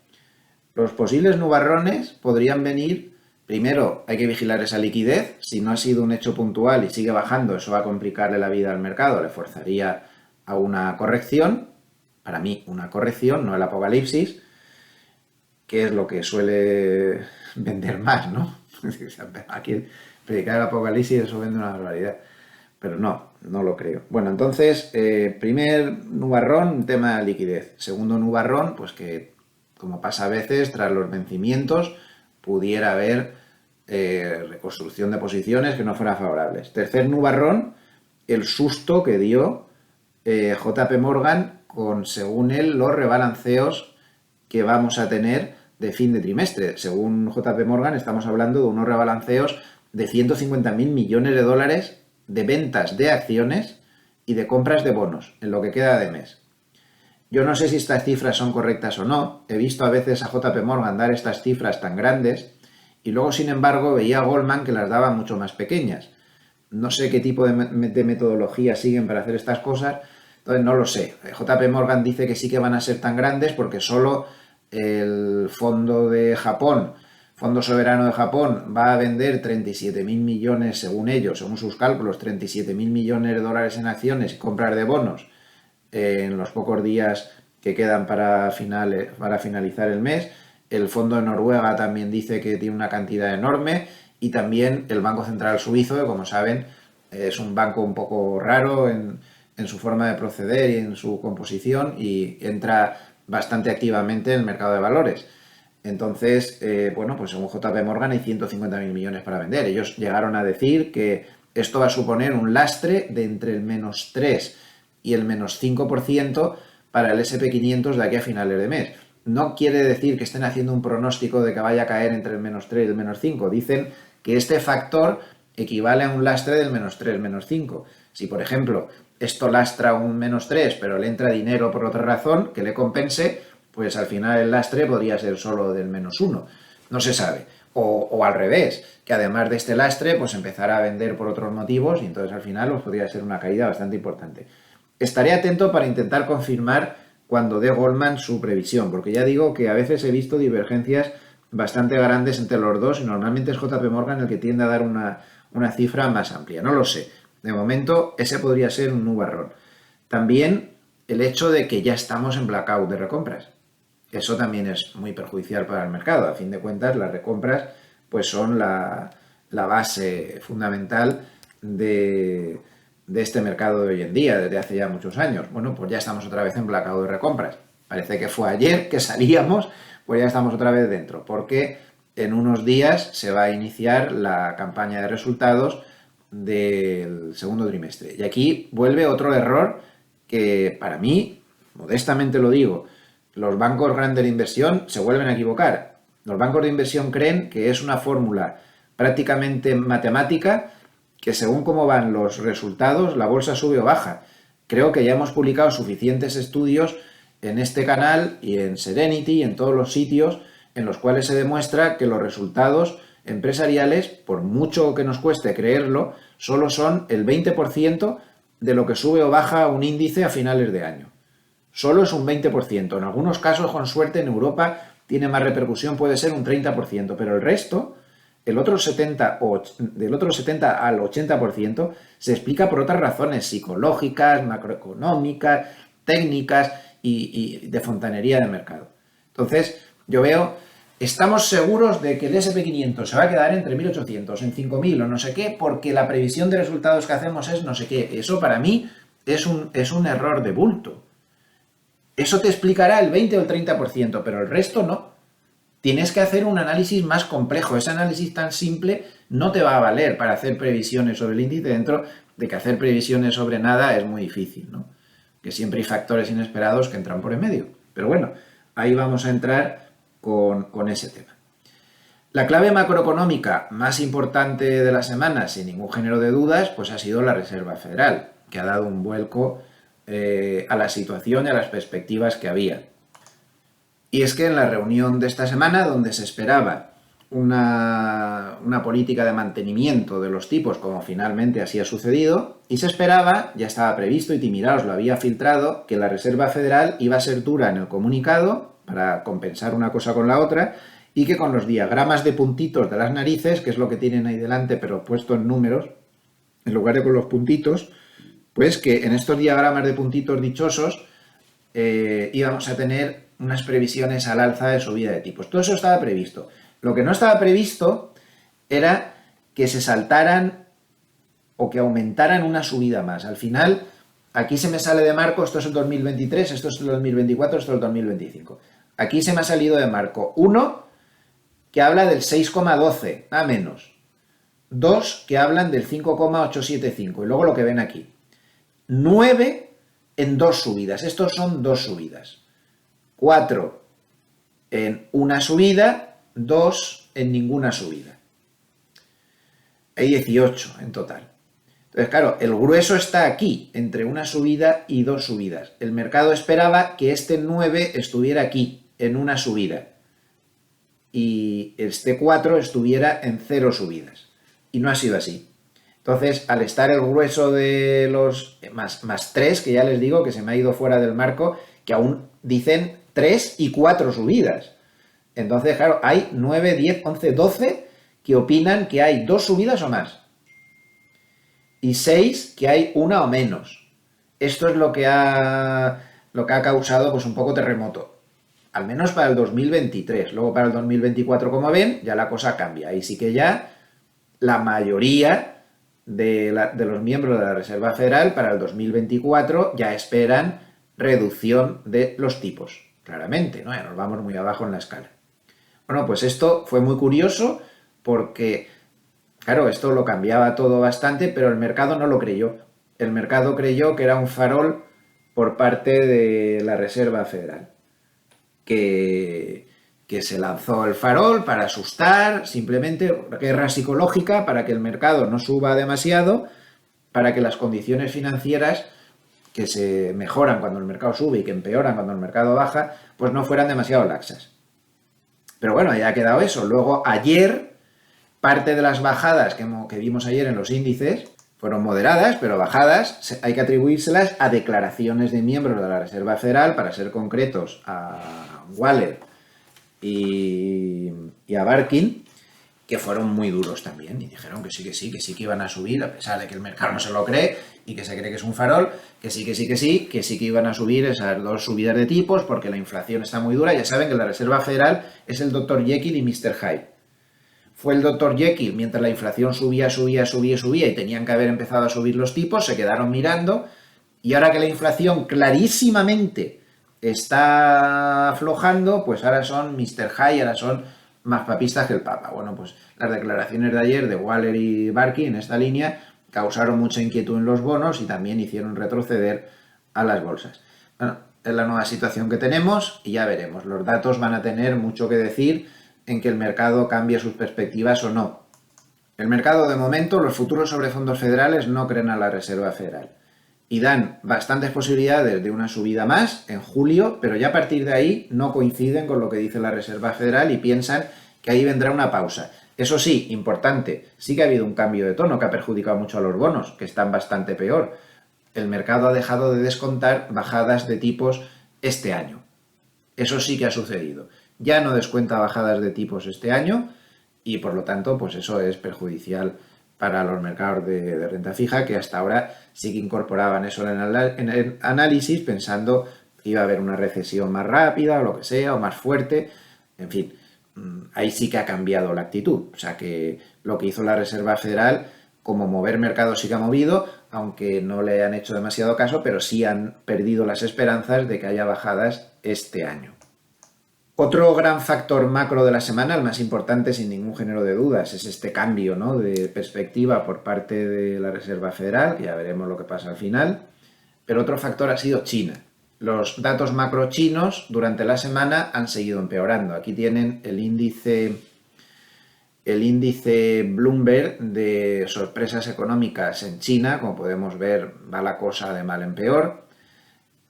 Los posibles nubarrones podrían venir, primero hay que vigilar esa liquidez, si no ha sido un hecho puntual y sigue bajando, eso va a complicarle la vida al mercado, le forzaría a una corrección, para mí una corrección, no el apocalipsis, que es lo que suele vender más, ¿no? Aquí predicar el apocalipsis, eso vende una barbaridad. Pero no lo creo. Bueno, entonces, primer nubarrón, tema de liquidez. Segundo nubarrón, pues que, como pasa a veces, tras los vencimientos, pudiera haber reconstrucción de posiciones que no fueran favorables. Tercer nubarrón, el susto que dio JP Morgan con, según él, los rebalanceos que vamos a tener de fin de trimestre. Según JP Morgan, estamos hablando de unos rebalanceos de 150.000 millones de dólares de ventas de acciones y de compras de bonos en lo que queda de mes. Yo no sé si estas cifras son correctas o no. He visto a veces a JP Morgan dar estas cifras tan grandes y luego, sin embargo, veía a Goldman que las daba mucho más pequeñas. No sé qué tipo de metodología siguen para hacer estas cosas, entonces no lo sé. JP Morgan dice que sí que van a ser tan grandes porque solo el fondo de Japón, Fondo Soberano de Japón, va a vender 37.000 millones, según ellos, según sus cálculos, 37.000 millones de dólares en acciones y compras de bonos en los pocos días que quedan para finalizar el mes. el Fondo de Noruega también dice que tiene una cantidad enorme, y también el Banco Central Suizo, que como saben es un banco un poco raro en su forma de proceder y en su composición, y entra bastante activamente en el mercado de valores. Entonces, bueno, pues según JP Morgan hay 150.000 millones para vender. Ellos llegaron a decir que esto va a suponer un lastre de entre el -3 y el -5% para el SP500 de aquí a finales de mes. No quiere decir que estén haciendo un pronóstico de que vaya a caer entre el -3 y el -5. Dicen que este factor equivale a un lastre del -3, -5. Si, por ejemplo, esto lastra un -3, pero le entra dinero por otra razón que le compense, pues al final el lastre podría ser solo del -1. No se sabe. O al revés, que además de este lastre, pues empezará a vender por otros motivos, y entonces al final pues, podría ser una caída bastante importante. Estaré atento para intentar confirmar cuando dé Goldman su previsión, porque ya digo que a veces he visto divergencias bastante grandes entre los dos, y normalmente es JP Morgan el que tiende a dar una cifra más amplia. No lo sé. De momento, ese podría ser un nubarrón. También el hecho de que ya estamos en blackout de recompras. Eso también es muy perjudicial para el mercado. A fin de cuentas, las recompras pues son la base fundamental de este mercado de hoy en día, desde hace ya muchos años. Bueno, pues ya estamos otra vez en blackout de recompras. Parece que fue ayer que salíamos, pues ya estamos otra vez dentro, porque en unos días se va a iniciar la campaña de resultados del segundo trimestre. Y aquí vuelve otro error que para mí, modestamente lo digo, los bancos grandes de inversión se vuelven a equivocar. Los bancos de inversión creen que es una fórmula prácticamente matemática, que según cómo van los resultados, la bolsa sube o baja. Creo que ya hemos publicado suficientes estudios en este canal y en Serenity y en todos los sitios en los cuales se demuestra que los resultados empresariales, por mucho que nos cueste creerlo, solo son el 20% de lo que sube o baja un índice a finales de año. Solo es un 20%. En algunos casos, con suerte, en Europa tiene más repercusión, puede ser un 30%, pero el resto, del otro 70 al 80%, se explica por otras razones psicológicas, macroeconómicas, técnicas y de fontanería del mercado. Entonces, yo veo, estamos seguros de que el SP500 se va a quedar entre 1.800, en 5.000 o no sé qué, porque la previsión de resultados que hacemos es no sé qué. Eso para mí es un error de bulto. Eso te explicará el 20 o el 30%, pero el resto no. Tienes que hacer un análisis más complejo. Ese análisis tan simple no te va a valer para hacer previsiones sobre el índice, dentro de que hacer previsiones sobre nada es muy difícil, ¿no? Que siempre hay factores inesperados que entran por en medio. Pero bueno, ahí vamos a entrar con ese tema. La clave macroeconómica más importante de la semana, sin ningún género de dudas, pues ha sido la Reserva Federal, que ha dado un vuelco a la situación y a las perspectivas que había. Y es que en la reunión de esta semana, donde se esperaba una política de mantenimiento de los tipos, como finalmente así ha sucedido, y se esperaba, ya estaba previsto y Timiraos lo había filtrado, que la Reserva Federal iba a ser dura en el comunicado para compensar una cosa con la otra, y que con los diagramas de puntitos de las narices, que es lo que tienen ahí delante pero puesto en números, en lugar de con los puntitos, pues que en estos diagramas de puntitos dichosos íbamos a tener unas previsiones al alza de subida de tipos. Todo eso estaba previsto. Lo que no estaba previsto era que se saltaran o que aumentaran una subida más. Al final, aquí se me sale de marco, esto es el 2023, esto es el 2024, esto es el 2025. Aquí se me ha salido de marco 1, que habla del 6,12, a menos. 2, que hablan del 5,875, y luego lo que ven aquí. 9 en dos subidas. Estos son dos subidas. 4 en una subida, 2 en ninguna subida. Hay 18 en total. Entonces, claro, el grueso está aquí, entre una subida y dos subidas. El mercado esperaba que este 9 estuviera aquí, en una subida, y este 4 estuviera en 0 subidas. Y no ha sido así. Entonces, al estar el grueso de los más 3, que ya les digo que se me ha ido fuera del marco, que aún dicen 3 y 4 subidas. Entonces, claro, hay 9, 10, 11, 12 que opinan que hay 2 subidas o más. Y 6 que hay una o menos. Esto es lo que ha causado pues un poco terremoto. al menos para el 2023. Luego para el 2024, como ven, ya la cosa cambia. Ahí sí que ya la mayoría de los miembros de la Reserva Federal para el 2024 ya esperan reducción de los tipos, claramente, ¿no? Ya nos vamos muy abajo en la escala. Bueno, pues esto fue muy curioso porque, claro, esto lo cambiaba todo bastante, pero el mercado no lo creyó. El mercado creyó que era un farol por parte de la Reserva Federal, que, que se lanzó el farol para asustar, simplemente guerra psicológica para que el mercado no suba demasiado, para que las condiciones financieras que se mejoran cuando el mercado sube y que empeoran cuando el mercado baja, pues no fueran demasiado laxas. Pero bueno, ya ha quedado eso. Luego ayer, parte de las bajadas que vimos ayer en los índices fueron moderadas, pero bajadas hay que atribuírselas a declaraciones de miembros de la Reserva Federal, para ser concretos, a Waller y a Barkin, que fueron muy duros también y dijeron que sí que iban a subir, a pesar de que el mercado no se lo cree y que se cree que es un farol, que sí que iban a subir esas dos subidas de tipos porque la inflación está muy dura. Ya saben que la Reserva Federal es el Dr. Jekyll y Mr. Hyde. Fue el Dr. Jekyll mientras la inflación subía y tenían que haber empezado a subir los tipos, se quedaron mirando, y ahora que la inflación clarísimamente está aflojando, pues ahora son Mr. Hyde, ahora son más papistas que el Papa. Bueno, pues las declaraciones de ayer de Waller y Barkin en esta línea causaron mucha inquietud en los bonos y también hicieron retroceder a las bolsas. Bueno, es la nueva situación que tenemos y ya veremos. Los datos van a tener mucho que decir en que el mercado cambie sus perspectivas o no. El mercado, de momento, los futuros sobre fondos federales no creen a la Reserva Federal y dan bastantes posibilidades de una subida más en julio, pero ya a partir de ahí no coinciden con lo que dice la Reserva Federal y piensan que ahí vendrá una pausa. Eso sí, importante, sí que ha habido un cambio de tono que ha perjudicado mucho a los bonos, que están bastante peor. El mercado ha dejado de descontar bajadas de tipos este año. Eso sí que ha sucedido. Ya no descuenta bajadas de tipos este año y por lo tanto, pues eso es perjudicial para los mercados de renta fija, que hasta ahora sí que incorporaban eso en el análisis pensando que iba a haber una recesión más rápida o lo que sea, o más fuerte. En fin, ahí sí que ha cambiado la actitud. O sea que lo que hizo la Reserva Federal, como mover mercados, sí que ha movido, aunque no le han hecho demasiado caso, pero sí han perdido las esperanzas de que haya bajadas este año. Otro gran factor macro de la semana, el más importante sin ningún género de dudas, es este cambio, ¿no?, de perspectiva por parte de la Reserva Federal, que ya veremos lo que pasa al final. Pero otro factor ha sido China. Los datos macro chinos durante la semana han seguido empeorando. Aquí tienen el índice Bloomberg de sorpresas económicas en China. Como podemos ver, va la cosa de mal en peor.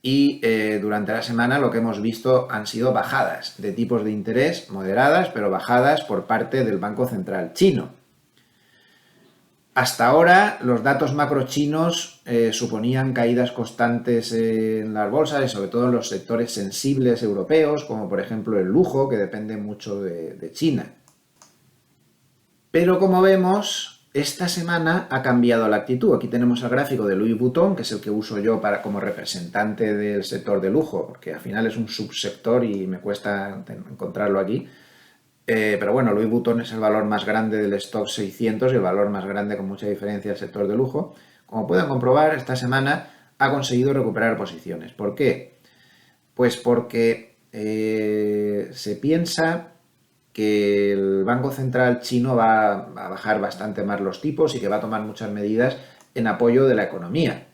Y durante la semana lo que hemos visto han sido bajadas de tipos de interés, moderadas, pero bajadas por parte del Banco Central chino. Hasta ahora los datos macro chinos suponían caídas constantes en las bolsas y sobre todo en los sectores sensibles europeos, como por ejemplo el lujo, que depende mucho de China. Pero como vemos, esta semana ha cambiado la actitud. Aquí tenemos el gráfico de Louis Vuitton, que es el que uso yo como representante del sector de lujo, porque al final es un subsector y me cuesta encontrarlo aquí. Pero bueno, Louis Vuitton es el valor más grande del stock 600 y el valor más grande con mucha diferencia del sector de lujo. Como pueden comprobar, esta semana ha conseguido recuperar posiciones. ¿Por qué? Pues porque se piensa que el Banco Central chino va a bajar bastante más los tipos y que va a tomar muchas medidas en apoyo de la economía.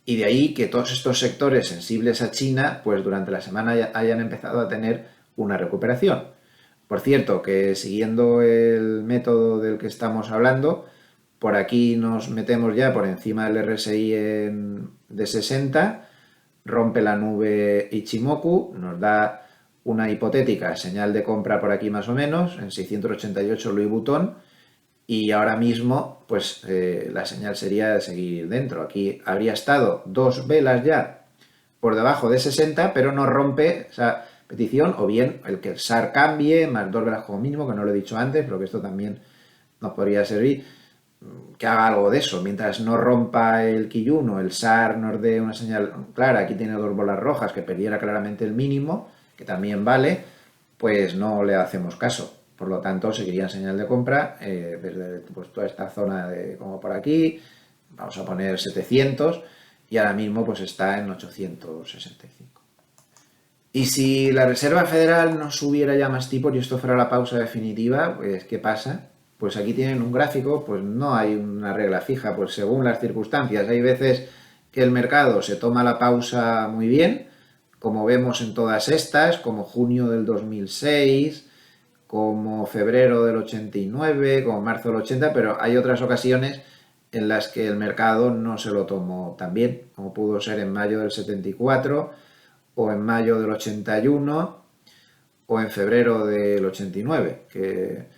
Y de ahí que todos estos sectores sensibles a China, pues durante la semana hayan empezado a tener una recuperación. Por cierto, que siguiendo el método del que estamos hablando, por aquí nos metemos ya por encima del RSI de 60, rompe la nube Ichimoku, nos da una hipotética señal de compra por aquí más o menos, en 688 Louis Vuitton, y ahora mismo pues la señal sería de seguir dentro. Aquí habría estado dos velas ya por debajo de 60, pero no rompe esa petición, o bien el que el SAR cambie, más dos velas como mínimo, que no lo he dicho antes, pero que esto también nos podría servir, que haga algo de eso. Mientras no rompa el Kijun o el SAR nos dé una señal clara, aquí tiene dos bolas rojas, que perdiera claramente el mínimo, que también vale, pues no le hacemos caso. Por lo tanto, seguiría en señal de compra desde pues, toda esta zona de como por aquí, vamos a poner 700 y ahora mismo pues está en 865. Y si la Reserva Federal no subiera ya más tipos y esto fuera la pausa definitiva, pues ¿qué pasa? Pues aquí tienen un gráfico, pues no hay una regla fija, pues según las circunstancias. Hay veces que el mercado se toma la pausa muy bien, como vemos en todas estas, como junio del 2006, como febrero del 89, como marzo del 80, pero hay otras ocasiones en las que el mercado no se lo tomó tan bien, como pudo ser en mayo del 74, o en mayo del 81, o en febrero del 89, que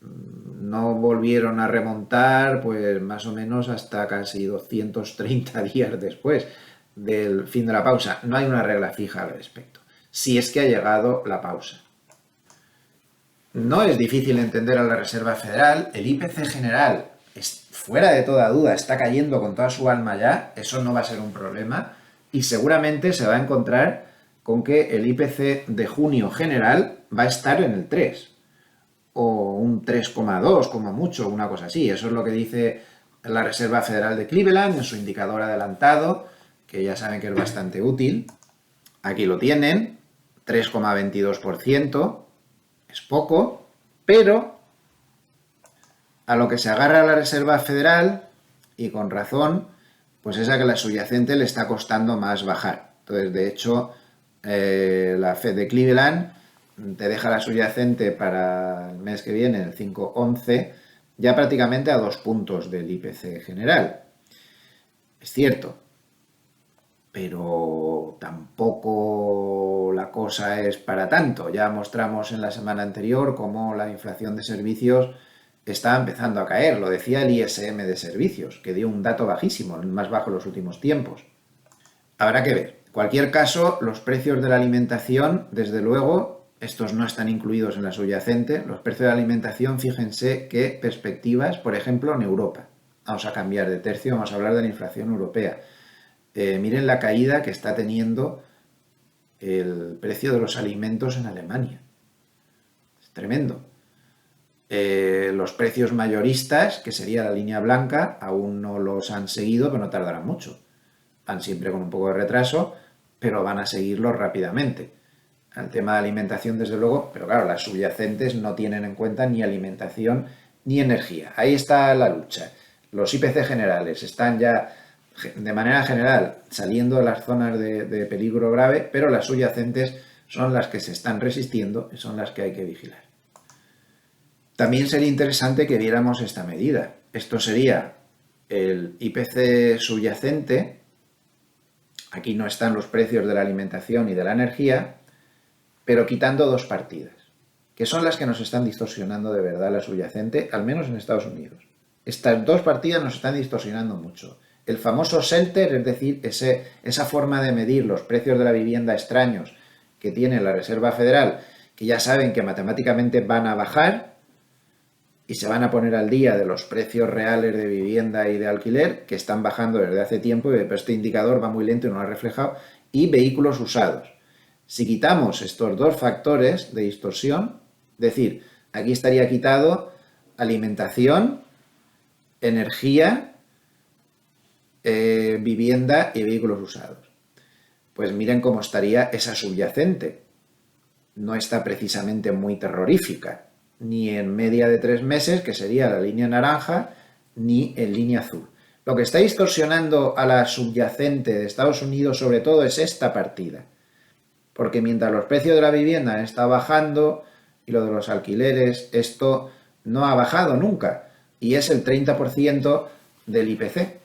no volvieron a remontar pues más o menos hasta casi 230 días después del fin de la pausa. No hay una regla fija al respecto, si es que ha llegado la pausa. No es difícil entender a la Reserva Federal, el IPC general es fuera de toda duda, está cayendo con toda su alma ya, eso no va a ser un problema y seguramente se va a encontrar con que el IPC de junio general va a estar en el 3 o un 3,2 como mucho, una cosa así. Eso es lo que dice la Reserva Federal de Cleveland en su indicador adelantado, que ya saben que es bastante útil. Aquí lo tienen, 3,22%, es poco, pero a lo que se agarra la Reserva Federal, y con razón, pues es a que la subyacente le está costando más bajar. Entonces, de hecho, la Fed de Cleveland te deja la subyacente para el mes que viene, el 5,11, ya prácticamente a 2 puntos del IPC general. Es cierto, pero tampoco la cosa es para tanto. Ya mostramos en la semana anterior cómo la inflación de servicios está empezando a caer. Lo decía el ISM de servicios, que dio un dato bajísimo, el más bajo en los últimos tiempos. Habrá que ver. En cualquier caso, los precios de la alimentación, desde luego, estos no están incluidos en la subyacente. Los precios de la alimentación, fíjense qué perspectivas, por ejemplo, en Europa. Vamos a cambiar de tercio, vamos a hablar de la inflación europea. Miren la caída que está teniendo el precio de los alimentos en Alemania. Es tremendo. Los precios mayoristas, que sería la línea blanca, aún no los han seguido, pero no tardarán mucho. Van siempre con un poco de retraso, pero van a seguirlos rápidamente. El tema de alimentación, desde luego, pero claro, las subyacentes no tienen en cuenta ni alimentación ni energía. Ahí está la lucha. Los IPC generales están ya, de manera general, saliendo de las zonas de peligro grave, pero las subyacentes son las que se están resistiendo y son las que hay que vigilar. También sería interesante que viéramos esta medida. Esto sería el IPC subyacente. Aquí no están los precios de la alimentación y de la energía, pero quitando dos partidas, que son las que nos están distorsionando de verdad la subyacente, al menos en Estados Unidos. Estas dos partidas nos están distorsionando mucho. El famoso shelter, es decir, esa forma de medir los precios de la vivienda extraños que tiene la Reserva Federal, que ya saben que matemáticamente van a bajar y se van a poner al día de los precios reales de vivienda y de alquiler, que están bajando desde hace tiempo, pero este indicador va muy lento y no lo ha reflejado, y vehículos usados. Si quitamos estos dos factores de distorsión, es decir, aquí estaría quitado alimentación, energía, vivienda y vehículos usados. Pues miren cómo estaría esa subyacente. No está precisamente muy terrorífica, ni en media de 3 meses, que sería la línea naranja, ni en línea azul. Lo que está distorsionando a la subyacente de Estados Unidos sobre todo es esta partida. Porque mientras los precios de la vivienda han estado bajando y lo de los alquileres, esto no ha bajado nunca. Y es el 30% del IPC.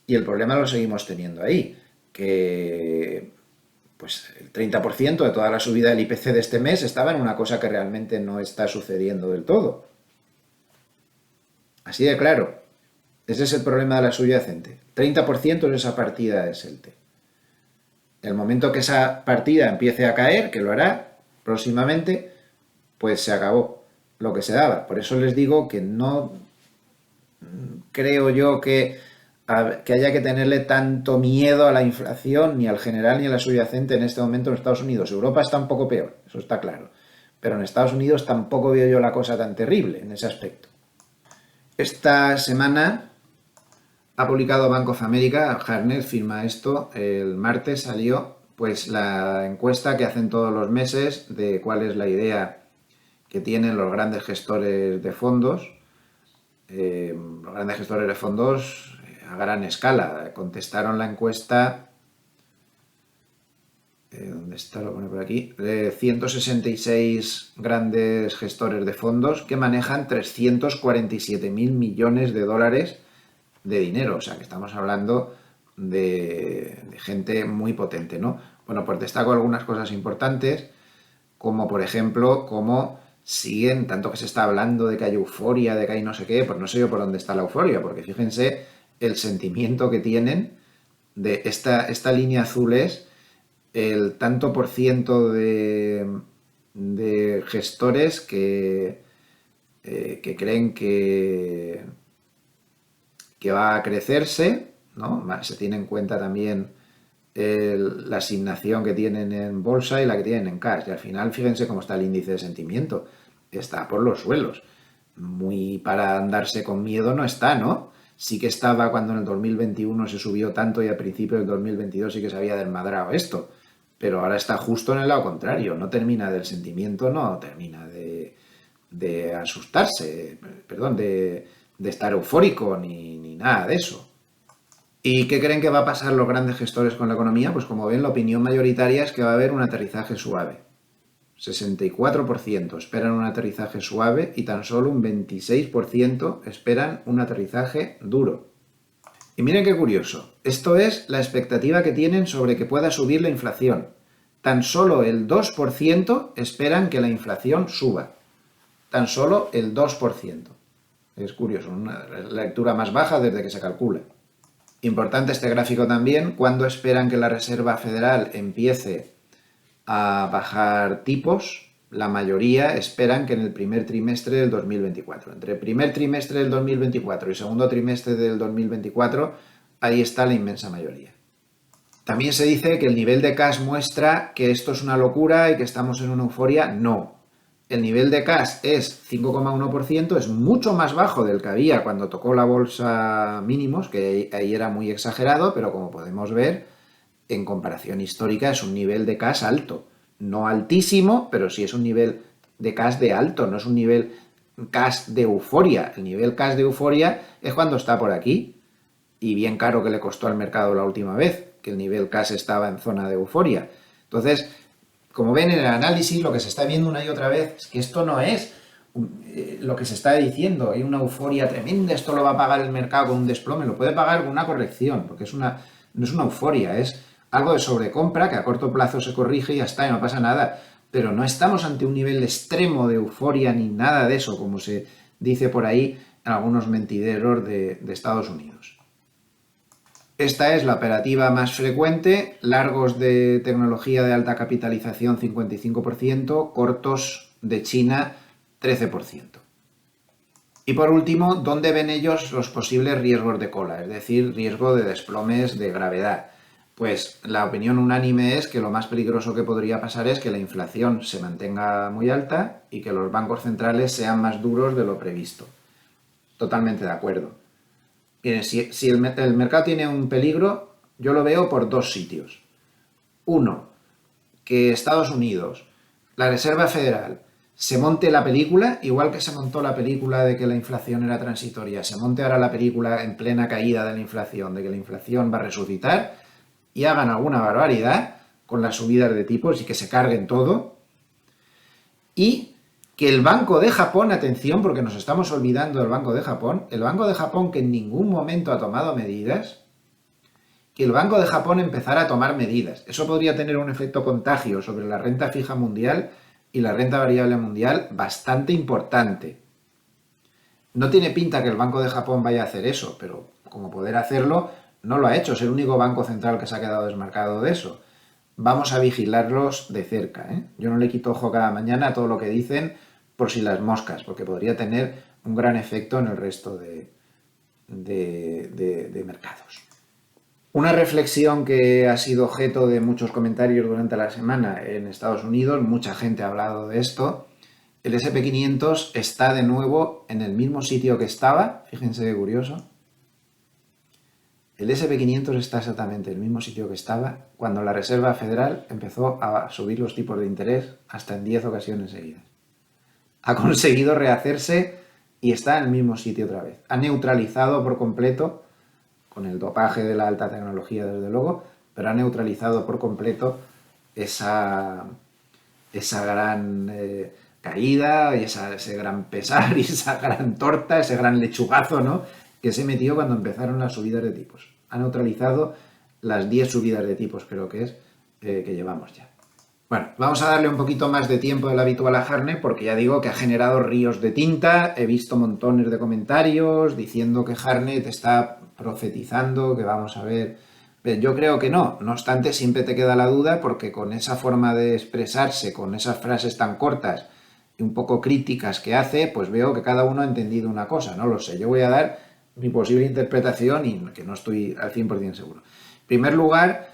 Y el problema lo seguimos teniendo ahí, que pues el 30% de toda la subida del IPC de este mes estaba en una cosa que realmente no está sucediendo del todo. Así de claro. Ese es el problema de la subyacente. 30% de esa partida es el T. El momento que esa partida empiece a caer, que lo hará próximamente, pues se acabó lo que se daba. Por eso les digo que no creo yo que que haya que tenerle tanto miedo a la inflación, ni al general ni a la subyacente en este momento en Estados Unidos. Europa está un poco peor, eso está claro. Pero en Estados Unidos tampoco veo yo la cosa tan terrible en ese aspecto. Esta semana ha publicado Bank of America, Hartnett firma esto, el martes salió pues la encuesta que hacen todos los meses de cuál es la idea que tienen los grandes gestores de fondos. Los grandes gestores de fondos a gran escala contestaron la encuesta, ¿dónde está? Lo pone por aquí, de 166 grandes gestores de fondos que manejan 347.000 millones de dólares de dinero, o sea que estamos hablando de gente muy potente, ¿no? Bueno, pues destaco algunas cosas importantes, como por ejemplo, cómo siguen, tanto que se está hablando de que hay euforia, de que hay no sé qué, pues no sé yo por dónde está la euforia, porque fíjense el sentimiento que tienen de esta línea azul es el tanto por ciento de gestores que creen que va a crecerse, ¿no? Se tiene en cuenta también la asignación que tienen en bolsa y la que tienen en cash. Y al final, fíjense cómo está el índice de sentimiento. Está por los suelos. Muy para andarse con miedo no está, ¿no? Sí que estaba cuando en el 2021 se subió tanto y a principios del 2022 sí que se había desmadrado esto. Pero ahora está justo en el lado contrario. No termina del sentimiento, no termina de asustarse, perdón, de estar eufórico ni nada de eso. ¿Y qué creen que va a pasar los grandes gestores con la economía? Pues como ven, la opinión mayoritaria es que va a haber un aterrizaje suave. 64% esperan un aterrizaje suave y tan solo un 26% esperan un aterrizaje duro. Y miren qué curioso, esto es la expectativa que tienen sobre que pueda subir la inflación. Tan solo el 2% esperan que la inflación suba. Tan solo el 2%. Es curioso, una lectura más baja desde que se calcula. Importante este gráfico también, cuando esperan que la Reserva Federal empiece a bajar tipos, la mayoría esperan que en el primer trimestre del 2024. Entre el primer trimestre del 2024 y segundo trimestre del 2024, ahí está la inmensa mayoría. También se dice que el nivel de cash muestra que esto es una locura y que estamos en una euforia. No. El nivel de cash es 5,1%, es mucho más bajo del que había cuando tocó la bolsa mínimos, que ahí era muy exagerado, pero como podemos ver, en comparación histórica es un nivel de cash alto. No altísimo, pero sí es un nivel de cash de alto, no es un nivel cash de euforia. El nivel cash de euforia es cuando está por aquí, y bien caro que le costó al mercado la última vez, que el nivel cash estaba en zona de euforia. Entonces, como ven en el análisis, lo que se está viendo una y otra vez es que esto no es lo que se está diciendo, hay una euforia tremenda, esto lo va a pagar el mercado con un desplome, lo puede pagar con una corrección, porque no es una euforia, es algo de sobrecompra que a corto plazo se corrige y ya está, y no pasa nada. Pero no estamos ante un nivel extremo de euforia ni nada de eso, como se dice por ahí en algunos mentideros de Estados Unidos. Esta es la operativa más frecuente, largos de tecnología de alta capitalización 55%, cortos de China 13%. Y por último, ¿dónde ven ellos los posibles riesgos de cola? Es decir, riesgo de desplomes de gravedad. Pues la opinión unánime es que lo más peligroso que podría pasar es que la inflación se mantenga muy alta y que los bancos centrales sean más duros de lo previsto. Totalmente de acuerdo. Miren, si el mercado tiene un peligro, yo lo veo por dos sitios. Uno, que Estados Unidos, la Reserva Federal, se monte la película, igual que se montó la película de que la inflación era transitoria, se monte ahora la película en plena caída de la inflación, de que la inflación va a resucitar, y hagan alguna barbaridad con las subidas de tipos y que se carguen todo. Y que el Banco de Japón, atención, porque nos estamos olvidando del Banco de Japón, el Banco de Japón que en ningún momento ha tomado medidas, que el Banco de Japón empezara a tomar medidas. Eso podría tener un efecto contagio sobre la renta fija mundial y la renta variable mundial bastante importante. No tiene pinta que el Banco de Japón vaya a hacer eso, pero como poder hacerlo, no lo ha hecho. Es el único banco central que se ha quedado desmarcado de eso. Vamos a vigilarlos de cerca, ¿eh? Yo no le quito ojo cada mañana a todo lo que dicen por si las moscas, porque podría tener un gran efecto en el resto de de mercados. Una reflexión que ha sido objeto de muchos comentarios durante la semana en Estados Unidos, mucha gente ha hablado de esto. El S&P 500 está de nuevo en el mismo sitio que estaba, fíjense qué curioso. El S&P 500 está exactamente en el mismo sitio que estaba cuando la Reserva Federal empezó a subir los tipos de interés hasta en 10 ocasiones seguidas. Ha conseguido rehacerse y está en el mismo sitio otra vez. Ha neutralizado por completo, con el dopaje de la alta tecnología desde luego, pero ha neutralizado por completo esa gran caída y ese gran pesar y esa gran torta, ese gran lechugazo, ¿no?, que se metió cuando empezaron las subidas de tipos. Ha neutralizado las 10 subidas de tipos, creo que es, que llevamos ya. Bueno, vamos a darle un poquito más de tiempo del habitual a Harney porque ya digo que ha generado ríos de tinta. He visto montones de comentarios diciendo que Harney te está profetizando, que vamos a ver. Yo creo que no. No obstante, siempre te queda la duda porque con esa forma de expresarse, con esas frases tan cortas y un poco críticas que hace, pues veo que cada uno ha entendido una cosa. No lo sé. Yo voy a dar mi posible interpretación y que no estoy al 100% seguro. En primer lugar,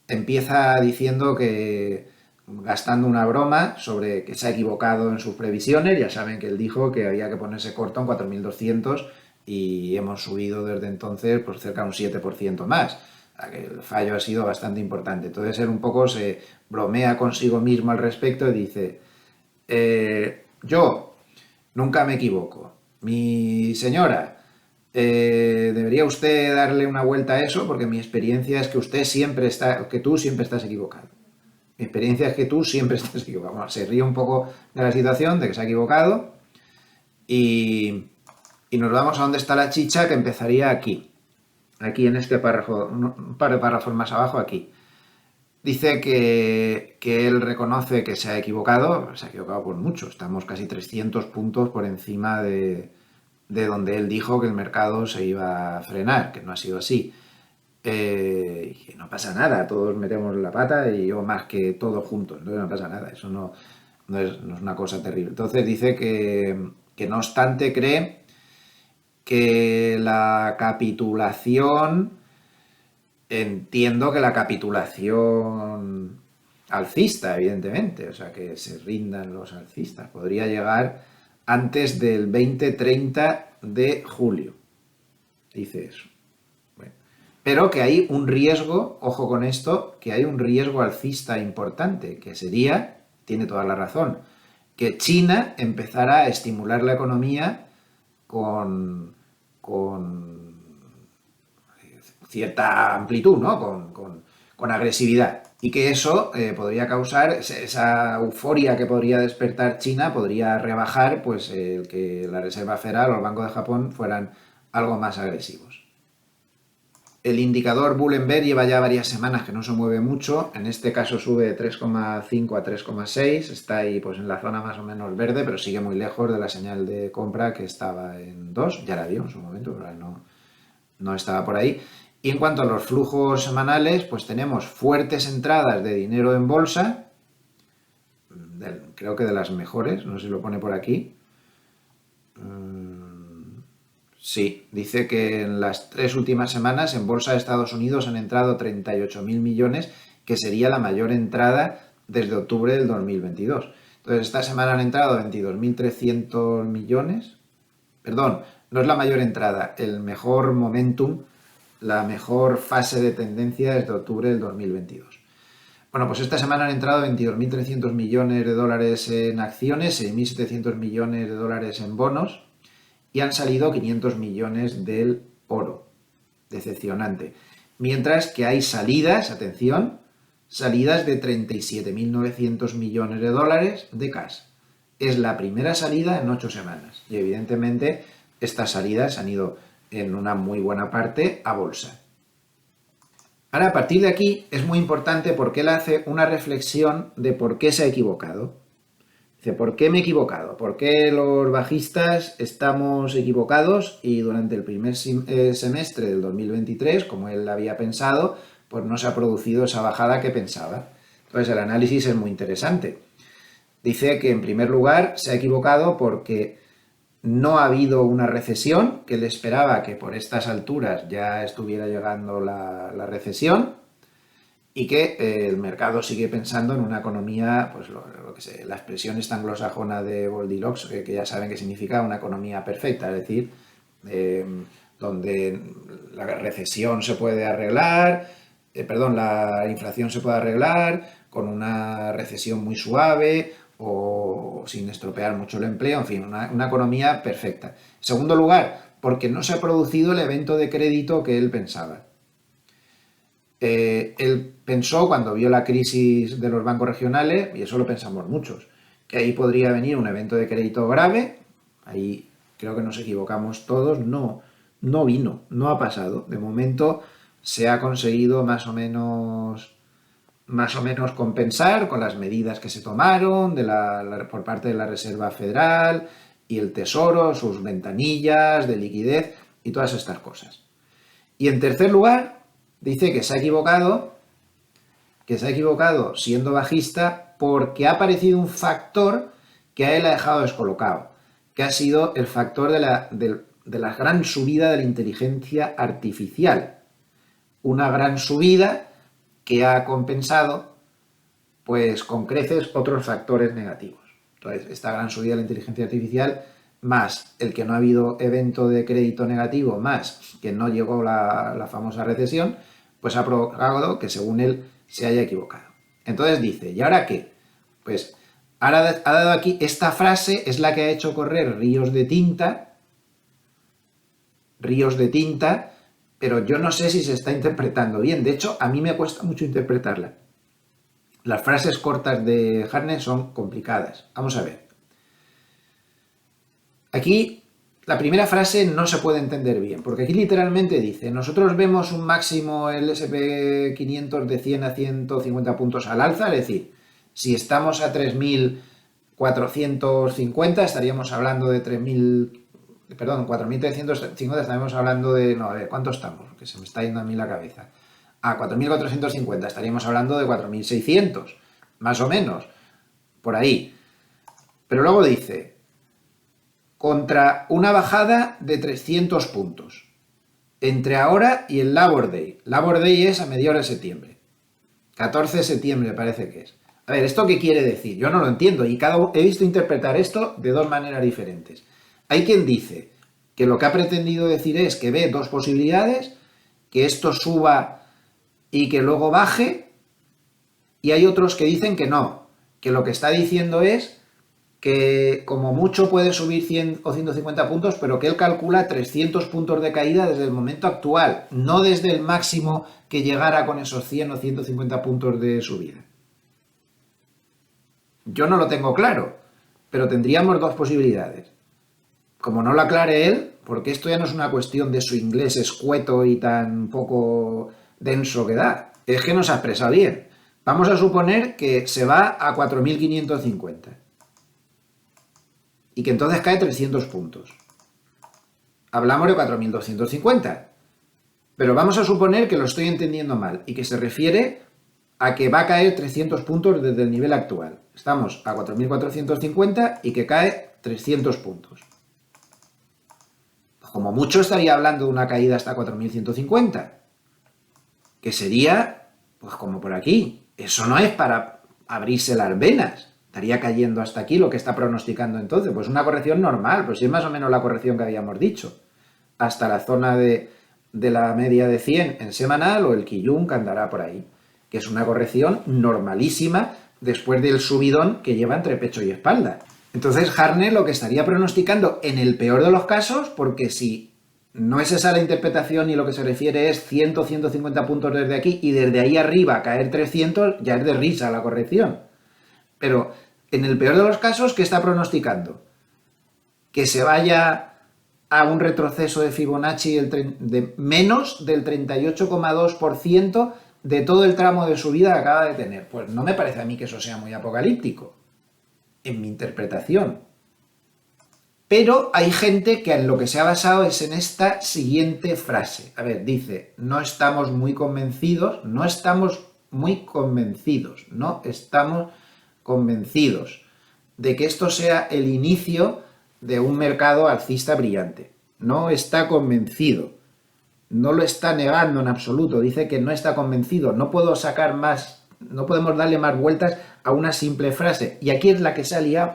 empieza diciendo que, gastando una broma sobre que se ha equivocado en sus previsiones. Ya saben que él dijo que había que ponerse corto en 4.200 y hemos subido desde entonces por cerca de un 7% más. O sea, que el fallo ha sido bastante importante. Entonces él un poco se bromea consigo mismo al respecto y dice, yo nunca me equivoco. Mi señora, debería usted darle una vuelta a eso porque mi experiencia es que tú siempre estás equivocado. Mi experiencia es que tú siempre estás equivocado. Bueno, se ríe un poco de la situación, de que se ha equivocado y nos vamos a donde está la chicha, que empezaría aquí en este párrafo, un par de párrafos más abajo aquí. Dice que él reconoce que se ha equivocado por mucho, estamos casi 300 puntos por encima de donde él dijo que el mercado se iba a frenar, que no ha sido así. Que no pasa nada, todos metemos la pata y yo más que todos juntos, entonces no pasa nada, eso no es una cosa terrible. Entonces dice que no obstante cree que la capitulación, entiendo que la capitulación alcista, evidentemente, o sea, que se rindan los alcistas, podría llegar antes del 20-30 de julio, dice eso. Bueno, pero que hay un riesgo, ojo con esto, que hay un riesgo alcista importante, que sería, tiene toda la razón, que China empezara a estimular la economía con cierta amplitud, ¿no? Con agresividad. Y que eso podría causar, esa euforia que podría despertar China, podría rebajar pues el que la Reserva Federal o el Banco de Japón fueran algo más agresivos. El indicador Bullenberg lleva ya varias semanas que no se mueve mucho, en este caso sube de 3,5 a 3,6, está ahí pues en la zona más o menos verde, pero sigue muy lejos de la señal de compra que estaba en 2, ya la dio en su momento, pero no estaba por ahí. Y en cuanto a los flujos semanales, pues tenemos fuertes entradas de dinero en bolsa, creo que de las mejores, no sé si lo pone por aquí. Sí, dice que en las 3 últimas semanas en bolsa de Estados Unidos han entrado 38.000 millones, que sería la mayor entrada desde octubre del 2022. Entonces, esta semana han entrado 22.300 millones. Perdón, no es la mayor entrada, el mejor momentum, la mejor fase de tendencia desde octubre del 2022. Bueno, pues esta semana han entrado 22.300 millones de dólares en acciones, 6.700 millones de dólares en bonos y han salido 500 millones del oro. Decepcionante. Mientras que hay salidas, atención, salidas de 37.900 millones de dólares de cash. Es la primera salida en 8 semanas y evidentemente estas salidas han ido en una muy buena parte a bolsa. Ahora, a partir de aquí es muy importante porque él hace una reflexión de por qué se ha equivocado. Dice, ¿por qué me he equivocado? ¿Por qué los bajistas estamos equivocados y durante el primer semestre del 2023, como él había pensado, pues no se ha producido esa bajada que pensaba? Entonces el análisis es muy interesante. Dice que en primer lugar se ha equivocado porque no ha habido una recesión, que él esperaba que por estas alturas ya estuviera llegando la recesión, y que el mercado sigue pensando en una economía, pues lo que sé, la expresión esta anglosajona de Goldilocks, que ya saben que significa una economía perfecta, es decir, donde la recesión se puede arreglar, la inflación se puede arreglar con una recesión muy suave o sin estropear mucho el empleo, en fin, una economía perfecta. En segundo lugar, porque no se ha producido el evento de crédito que él pensaba. Él pensó cuando vio la crisis de los bancos regionales, y eso lo pensamos muchos, que ahí podría venir un evento de crédito grave. Ahí creo que nos equivocamos todos, no vino, no ha pasado. De momento se ha conseguido más o menos compensar con las medidas que se tomaron por parte de la Reserva Federal y el Tesoro, sus ventanillas de liquidez y todas estas cosas. Y en tercer lugar, dice que se ha equivocado siendo bajista porque ha aparecido un factor que a él ha dejado descolocado, que ha sido el factor de la gran subida de la inteligencia artificial. Una gran subida que ha compensado, pues, con creces otros factores negativos. Entonces, esta gran subida de la inteligencia artificial, más el que no ha habido evento de crédito negativo, más que no llegó la famosa recesión, pues ha provocado que, según él, se haya equivocado. Entonces dice, ¿y ahora qué? Pues ahora ha dado aquí, esta frase es la que ha hecho correr ríos de tinta, pero yo no sé si se está interpretando bien. De hecho, a mí me cuesta mucho interpretarla. Las frases cortas de Hartnett son complicadas. Vamos a ver. Aquí la primera frase no se puede entender bien, porque aquí literalmente dice, nosotros vemos un máximo el S&P 500 de 100 a 150 puntos al alza, es decir, si estamos a 3.450 estaríamos hablando de 4.350 estaríamos hablando de, no, a ver, ¿cuánto estamos? Que se me está yendo a mí la cabeza. A 4.450 estaríamos hablando de 4.600, más o menos, por ahí. Pero luego dice, contra una bajada de 300 puntos entre ahora y el Labor Day. Labor Day es a mediados de septiembre. 14 de septiembre parece que es. A ver, ¿esto qué quiere decir? Yo no lo entiendo y he visto interpretar esto de dos maneras diferentes. Hay quien dice que lo que ha pretendido decir es que ve dos posibilidades, que esto suba y que luego baje, y hay otros que dicen que no, que lo que está diciendo es que como mucho puede subir 100 o 150 puntos, pero que él calcula 300 puntos de caída desde el momento actual, no desde el máximo que llegara con esos 100 o 150 puntos de subida. Yo no lo tengo claro, pero tendríamos dos posibilidades. Como no lo aclare él, porque esto ya no es una cuestión de su inglés escueto y tan poco denso que da, es que no se ha expresado bien. Vamos a suponer que se va a 4.550. Y que entonces cae 300 puntos. Hablamos de 4.250. Pero vamos a suponer que lo estoy entendiendo mal y que se refiere a que va a caer 300 puntos desde el nivel actual. Estamos a 4.450 y que cae 300 puntos. Como mucho estaría hablando de una caída hasta 4.150. Que sería, pues como por aquí. Eso no es para abrirse las venas. Estaría cayendo hasta aquí lo que está pronosticando entonces. Pues una corrección normal, pues es más o menos la corrección que habíamos dicho. Hasta la zona de la media de 100 en semanal o el Kijun que andará por ahí. Que es una corrección normalísima después del subidón que lleva entre pecho y espalda. Entonces Hartnett lo que estaría pronosticando en el peor de los casos, porque si no es esa la interpretación y lo que se refiere es 100 o 150 puntos desde aquí y desde ahí arriba caer 300, ya es de risa la corrección. Pero en el peor de los casos, ¿qué está pronosticando? Que se vaya a un retroceso de Fibonacci de menos del 38,2% de todo el tramo de subida que acaba de tener. Pues no me parece a mí que eso sea muy apocalíptico, en mi interpretación. Pero hay gente que en lo que se ha basado es en esta siguiente frase. A ver, dice, no estamos muy convencidos de que esto sea el inicio de un mercado alcista brillante. No está convencido. No lo está negando en absoluto. Dice que no está convencido. No puedo sacar más, no podemos darle más vueltas a una simple frase. Y aquí es la que se ha liado,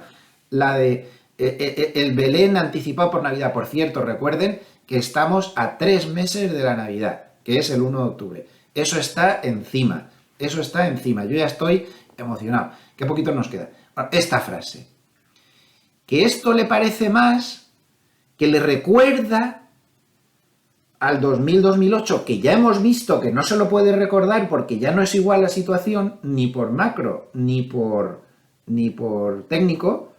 la de el Belén anticipado por Navidad. Por cierto, recuerden que estamos a 3 meses de la Navidad, que es el 1 de octubre. Eso está encima. Eso está encima. Yo ya estoy emocionado. ¿Qué poquito nos queda? Bueno, esta frase. Que esto le parece más, que le recuerda al 2000-2008, que ya hemos visto que no se lo puede recordar porque ya no es igual la situación, ni por macro, ni por técnico,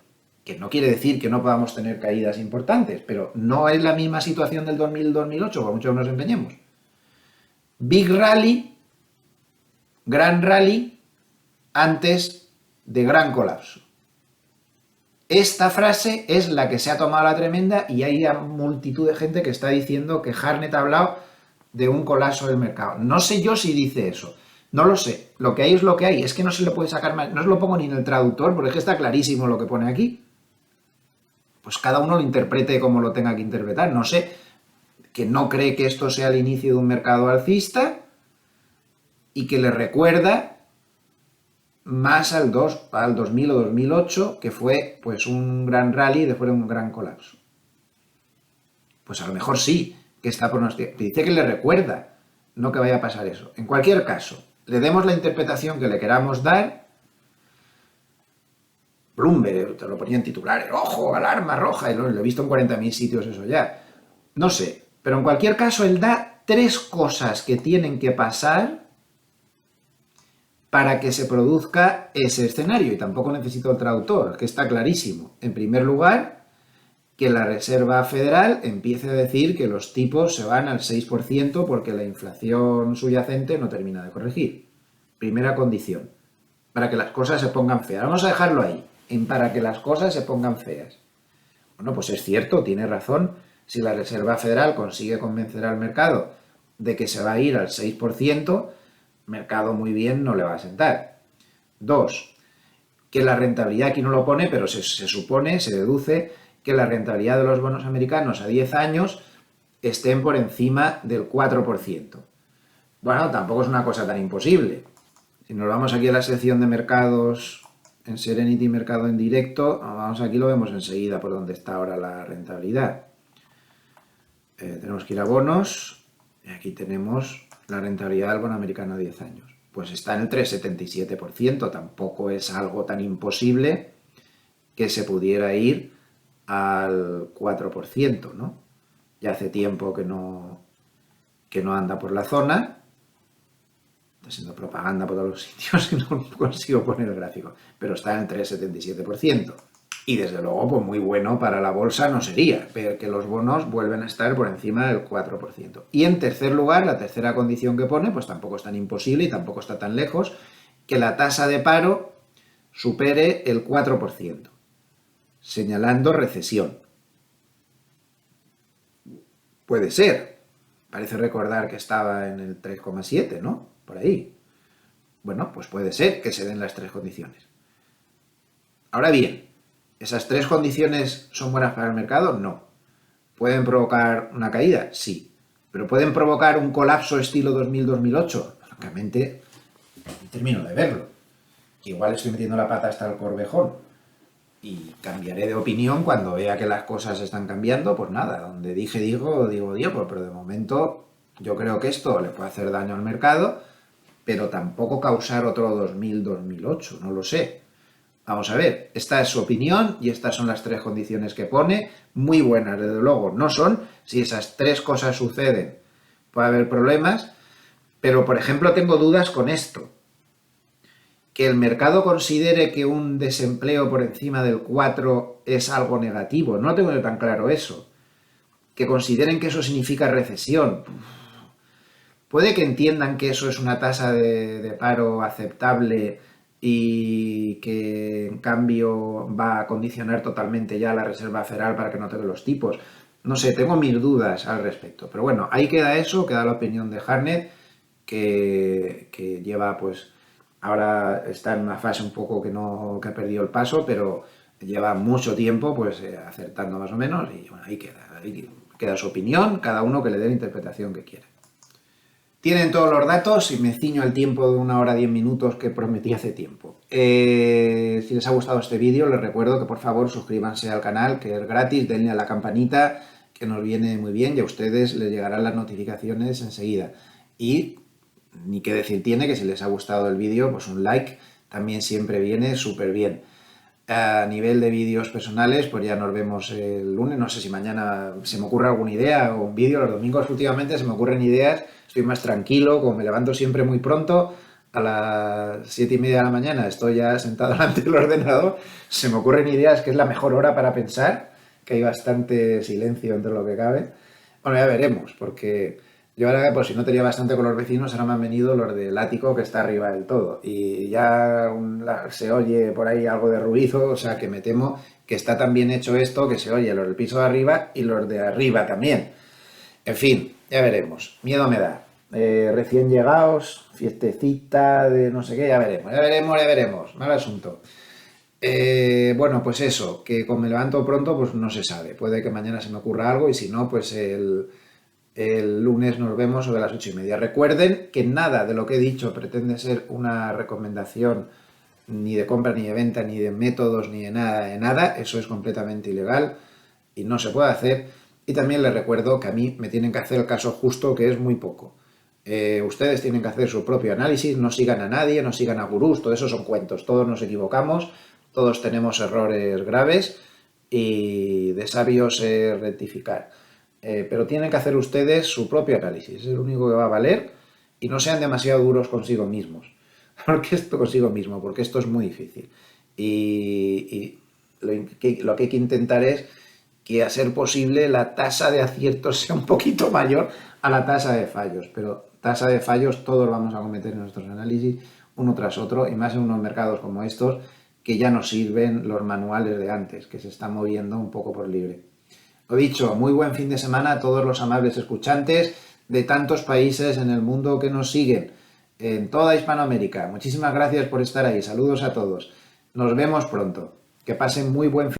que no quiere decir que no podamos tener caídas importantes, pero no es la misma situación del 2000-2008, por mucho que nos empeñemos. Big Rally, gran rally, antes de gran colapso. Esta frase es la que se ha tomado la tremenda y hay multitud de gente que está diciendo que Hartnett ha hablado de un colapso del mercado. No sé yo si dice eso, no lo sé. Lo que hay es lo que hay, es que no se le puede sacar más, no se lo pongo ni en el traductor porque es que está clarísimo lo que pone aquí. Pues cada uno lo interprete como lo tenga que interpretar. No sé, que no cree que esto sea el inicio de un mercado alcista y que le recuerda más al 2000 o 2008, que fue pues un gran rally después de un gran colapso. Pues a lo mejor sí, que está pronosticado. Dice que le recuerda, no que vaya a pasar eso. En cualquier caso, le demos la interpretación que le queramos dar. Bloomberg, te lo ponía en titulares, ojo, alarma roja, y lo he visto en 40.000 sitios eso ya. No sé, pero en cualquier caso él da 3 cosas que tienen que pasar para que se produzca ese escenario, y tampoco necesito el traductor, que está clarísimo. En primer lugar, que la Reserva Federal empiece a decir que los tipos se van al 6% porque la inflación subyacente no termina de corregir. Primera condición, para que las cosas se pongan feas. Vamos a dejarlo ahí, en para que las cosas se pongan feas. Bueno, pues es cierto, tiene razón. Si la Reserva Federal consigue convencer al mercado de que se va a ir al 6%, mercado muy bien no le va a sentar. 2, que la rentabilidad, aquí no lo pone, pero se supone, se deduce, que la rentabilidad de los bonos americanos a 10 años estén por encima del 4%. Bueno, tampoco es una cosa tan imposible. Si nos vamos aquí a la sección de mercados, en Serenity Mercado en Directo, vamos aquí, lo vemos enseguida por dónde está ahora la rentabilidad. Tenemos que ir a bonos, y aquí tenemos la rentabilidad del bono americano a 10 años. Pues está en el 3,77%, tampoco es algo tan imposible que se pudiera ir al 4%, ¿no? Ya hace tiempo que no anda por la zona, está haciendo propaganda por todos los sitios y no consigo poner el gráfico, pero está en el 3,77%. Y desde luego, pues muy bueno para la bolsa no sería, pero que los bonos vuelven a estar por encima del 4%. Y en tercer lugar, la tercera condición que pone, pues tampoco es tan imposible y tampoco está tan lejos, que la tasa de paro supere el 4%, señalando recesión. Puede ser, parece recordar que estaba en el 3,7, ¿no? Por ahí. Bueno, pues puede ser que se den las 3 condiciones. Ahora bien, ¿esas 3 condiciones son buenas para el mercado? No. ¿Pueden provocar una caída? Sí. ¿Pero pueden provocar un colapso estilo 2000-2008? Francamente, no termino de verlo. Igual estoy metiendo la pata hasta el corvejón. Y cambiaré de opinión cuando vea que las cosas están cambiando. Pues nada, donde dije digo, pero de momento yo creo que esto le puede hacer daño al mercado, pero tampoco causar otro 2000-2008, no lo sé. Vamos a ver, esta es su opinión y estas son las 3 condiciones que pone, muy buenas, desde luego, no son. Si esas 3 cosas suceden, puede haber problemas, pero por ejemplo tengo dudas con esto. Que el mercado considere que un desempleo por encima del 4 es algo negativo, no tengo tan claro eso. Que consideren que eso significa recesión. Puede que entiendan que eso es una tasa de paro aceptable y que en cambio va a condicionar totalmente ya la Reserva Federal para que no toque los tipos. No sé, tengo mis dudas al respecto. Pero bueno, ahí queda eso, queda la opinión de Hartnett, que lleva pues, ahora está en una fase un poco que ha perdido el paso, pero lleva mucho tiempo pues acertando más o menos y bueno, ahí queda su opinión, cada uno que le dé la interpretación que quiera. Tienen todos los datos y me ciño al tiempo de 1 hora 10 minutos que prometí hace tiempo. Si les ha gustado este vídeo, les recuerdo que por favor suscríbanse al canal, que es gratis, denle a la campanita, que nos viene muy bien y a ustedes les llegarán las notificaciones enseguida. Y ni qué decir tiene que si les ha gustado el vídeo, pues un like también siempre viene súper bien. A nivel de vídeos personales, pues ya nos vemos el lunes. No sé si mañana se me ocurre alguna idea o un vídeo. Los domingos últimamente se me ocurren ideas, estoy más tranquilo, como me levanto siempre muy pronto, a las 7:30 de la mañana estoy ya sentado delante del ordenador, se me ocurren ideas, que es la mejor hora para pensar, que hay bastante silencio entre lo que cabe. Bueno, ya veremos, porque yo ahora, pues si no tenía bastante con los vecinos, ahora me han venido los del ático que está arriba del todo. Y ya se oye por ahí algo de ruido, o sea que me temo que está tan bien hecho esto que se oye los del piso de arriba y los de arriba también. En fin, ya veremos. Miedo me da. Recién llegados, fiestecita de no sé qué, ya veremos. Mal asunto. Bueno, pues eso, que como me levanto pronto, pues no se sabe. Puede que mañana se me ocurra algo y si no, pues el lunes nos vemos sobre las 8:30. Recuerden que nada de lo que he dicho pretende ser una recomendación ni de compra, ni de venta, ni de métodos, ni de nada. Eso es completamente ilegal y no se puede hacer. Y también les recuerdo que a mí me tienen que hacer el caso justo, que es muy poco. Ustedes tienen que hacer su propio análisis, no sigan a nadie, no sigan a gurús, todo eso son cuentos. Todos nos equivocamos, todos tenemos errores graves y de sabios rectificar. Pero tienen que hacer ustedes su propio análisis, es el único que va a valer y no sean demasiado duros consigo mismos, porque esto es muy difícil. Y lo que hay que intentar es que a ser posible la tasa de aciertos sea un poquito mayor a la tasa de fallos, pero tasa de fallos todos vamos a cometer en nuestros análisis uno tras otro y más en unos mercados como estos que ya no sirven los manuales de antes, que se están moviendo un poco por libre. Lo dicho, muy buen fin de semana a todos los amables escuchantes de tantos países en el mundo que nos siguen, en toda Hispanoamérica. Muchísimas gracias por estar ahí. Saludos a todos. Nos vemos pronto. Que pasen muy buen fin.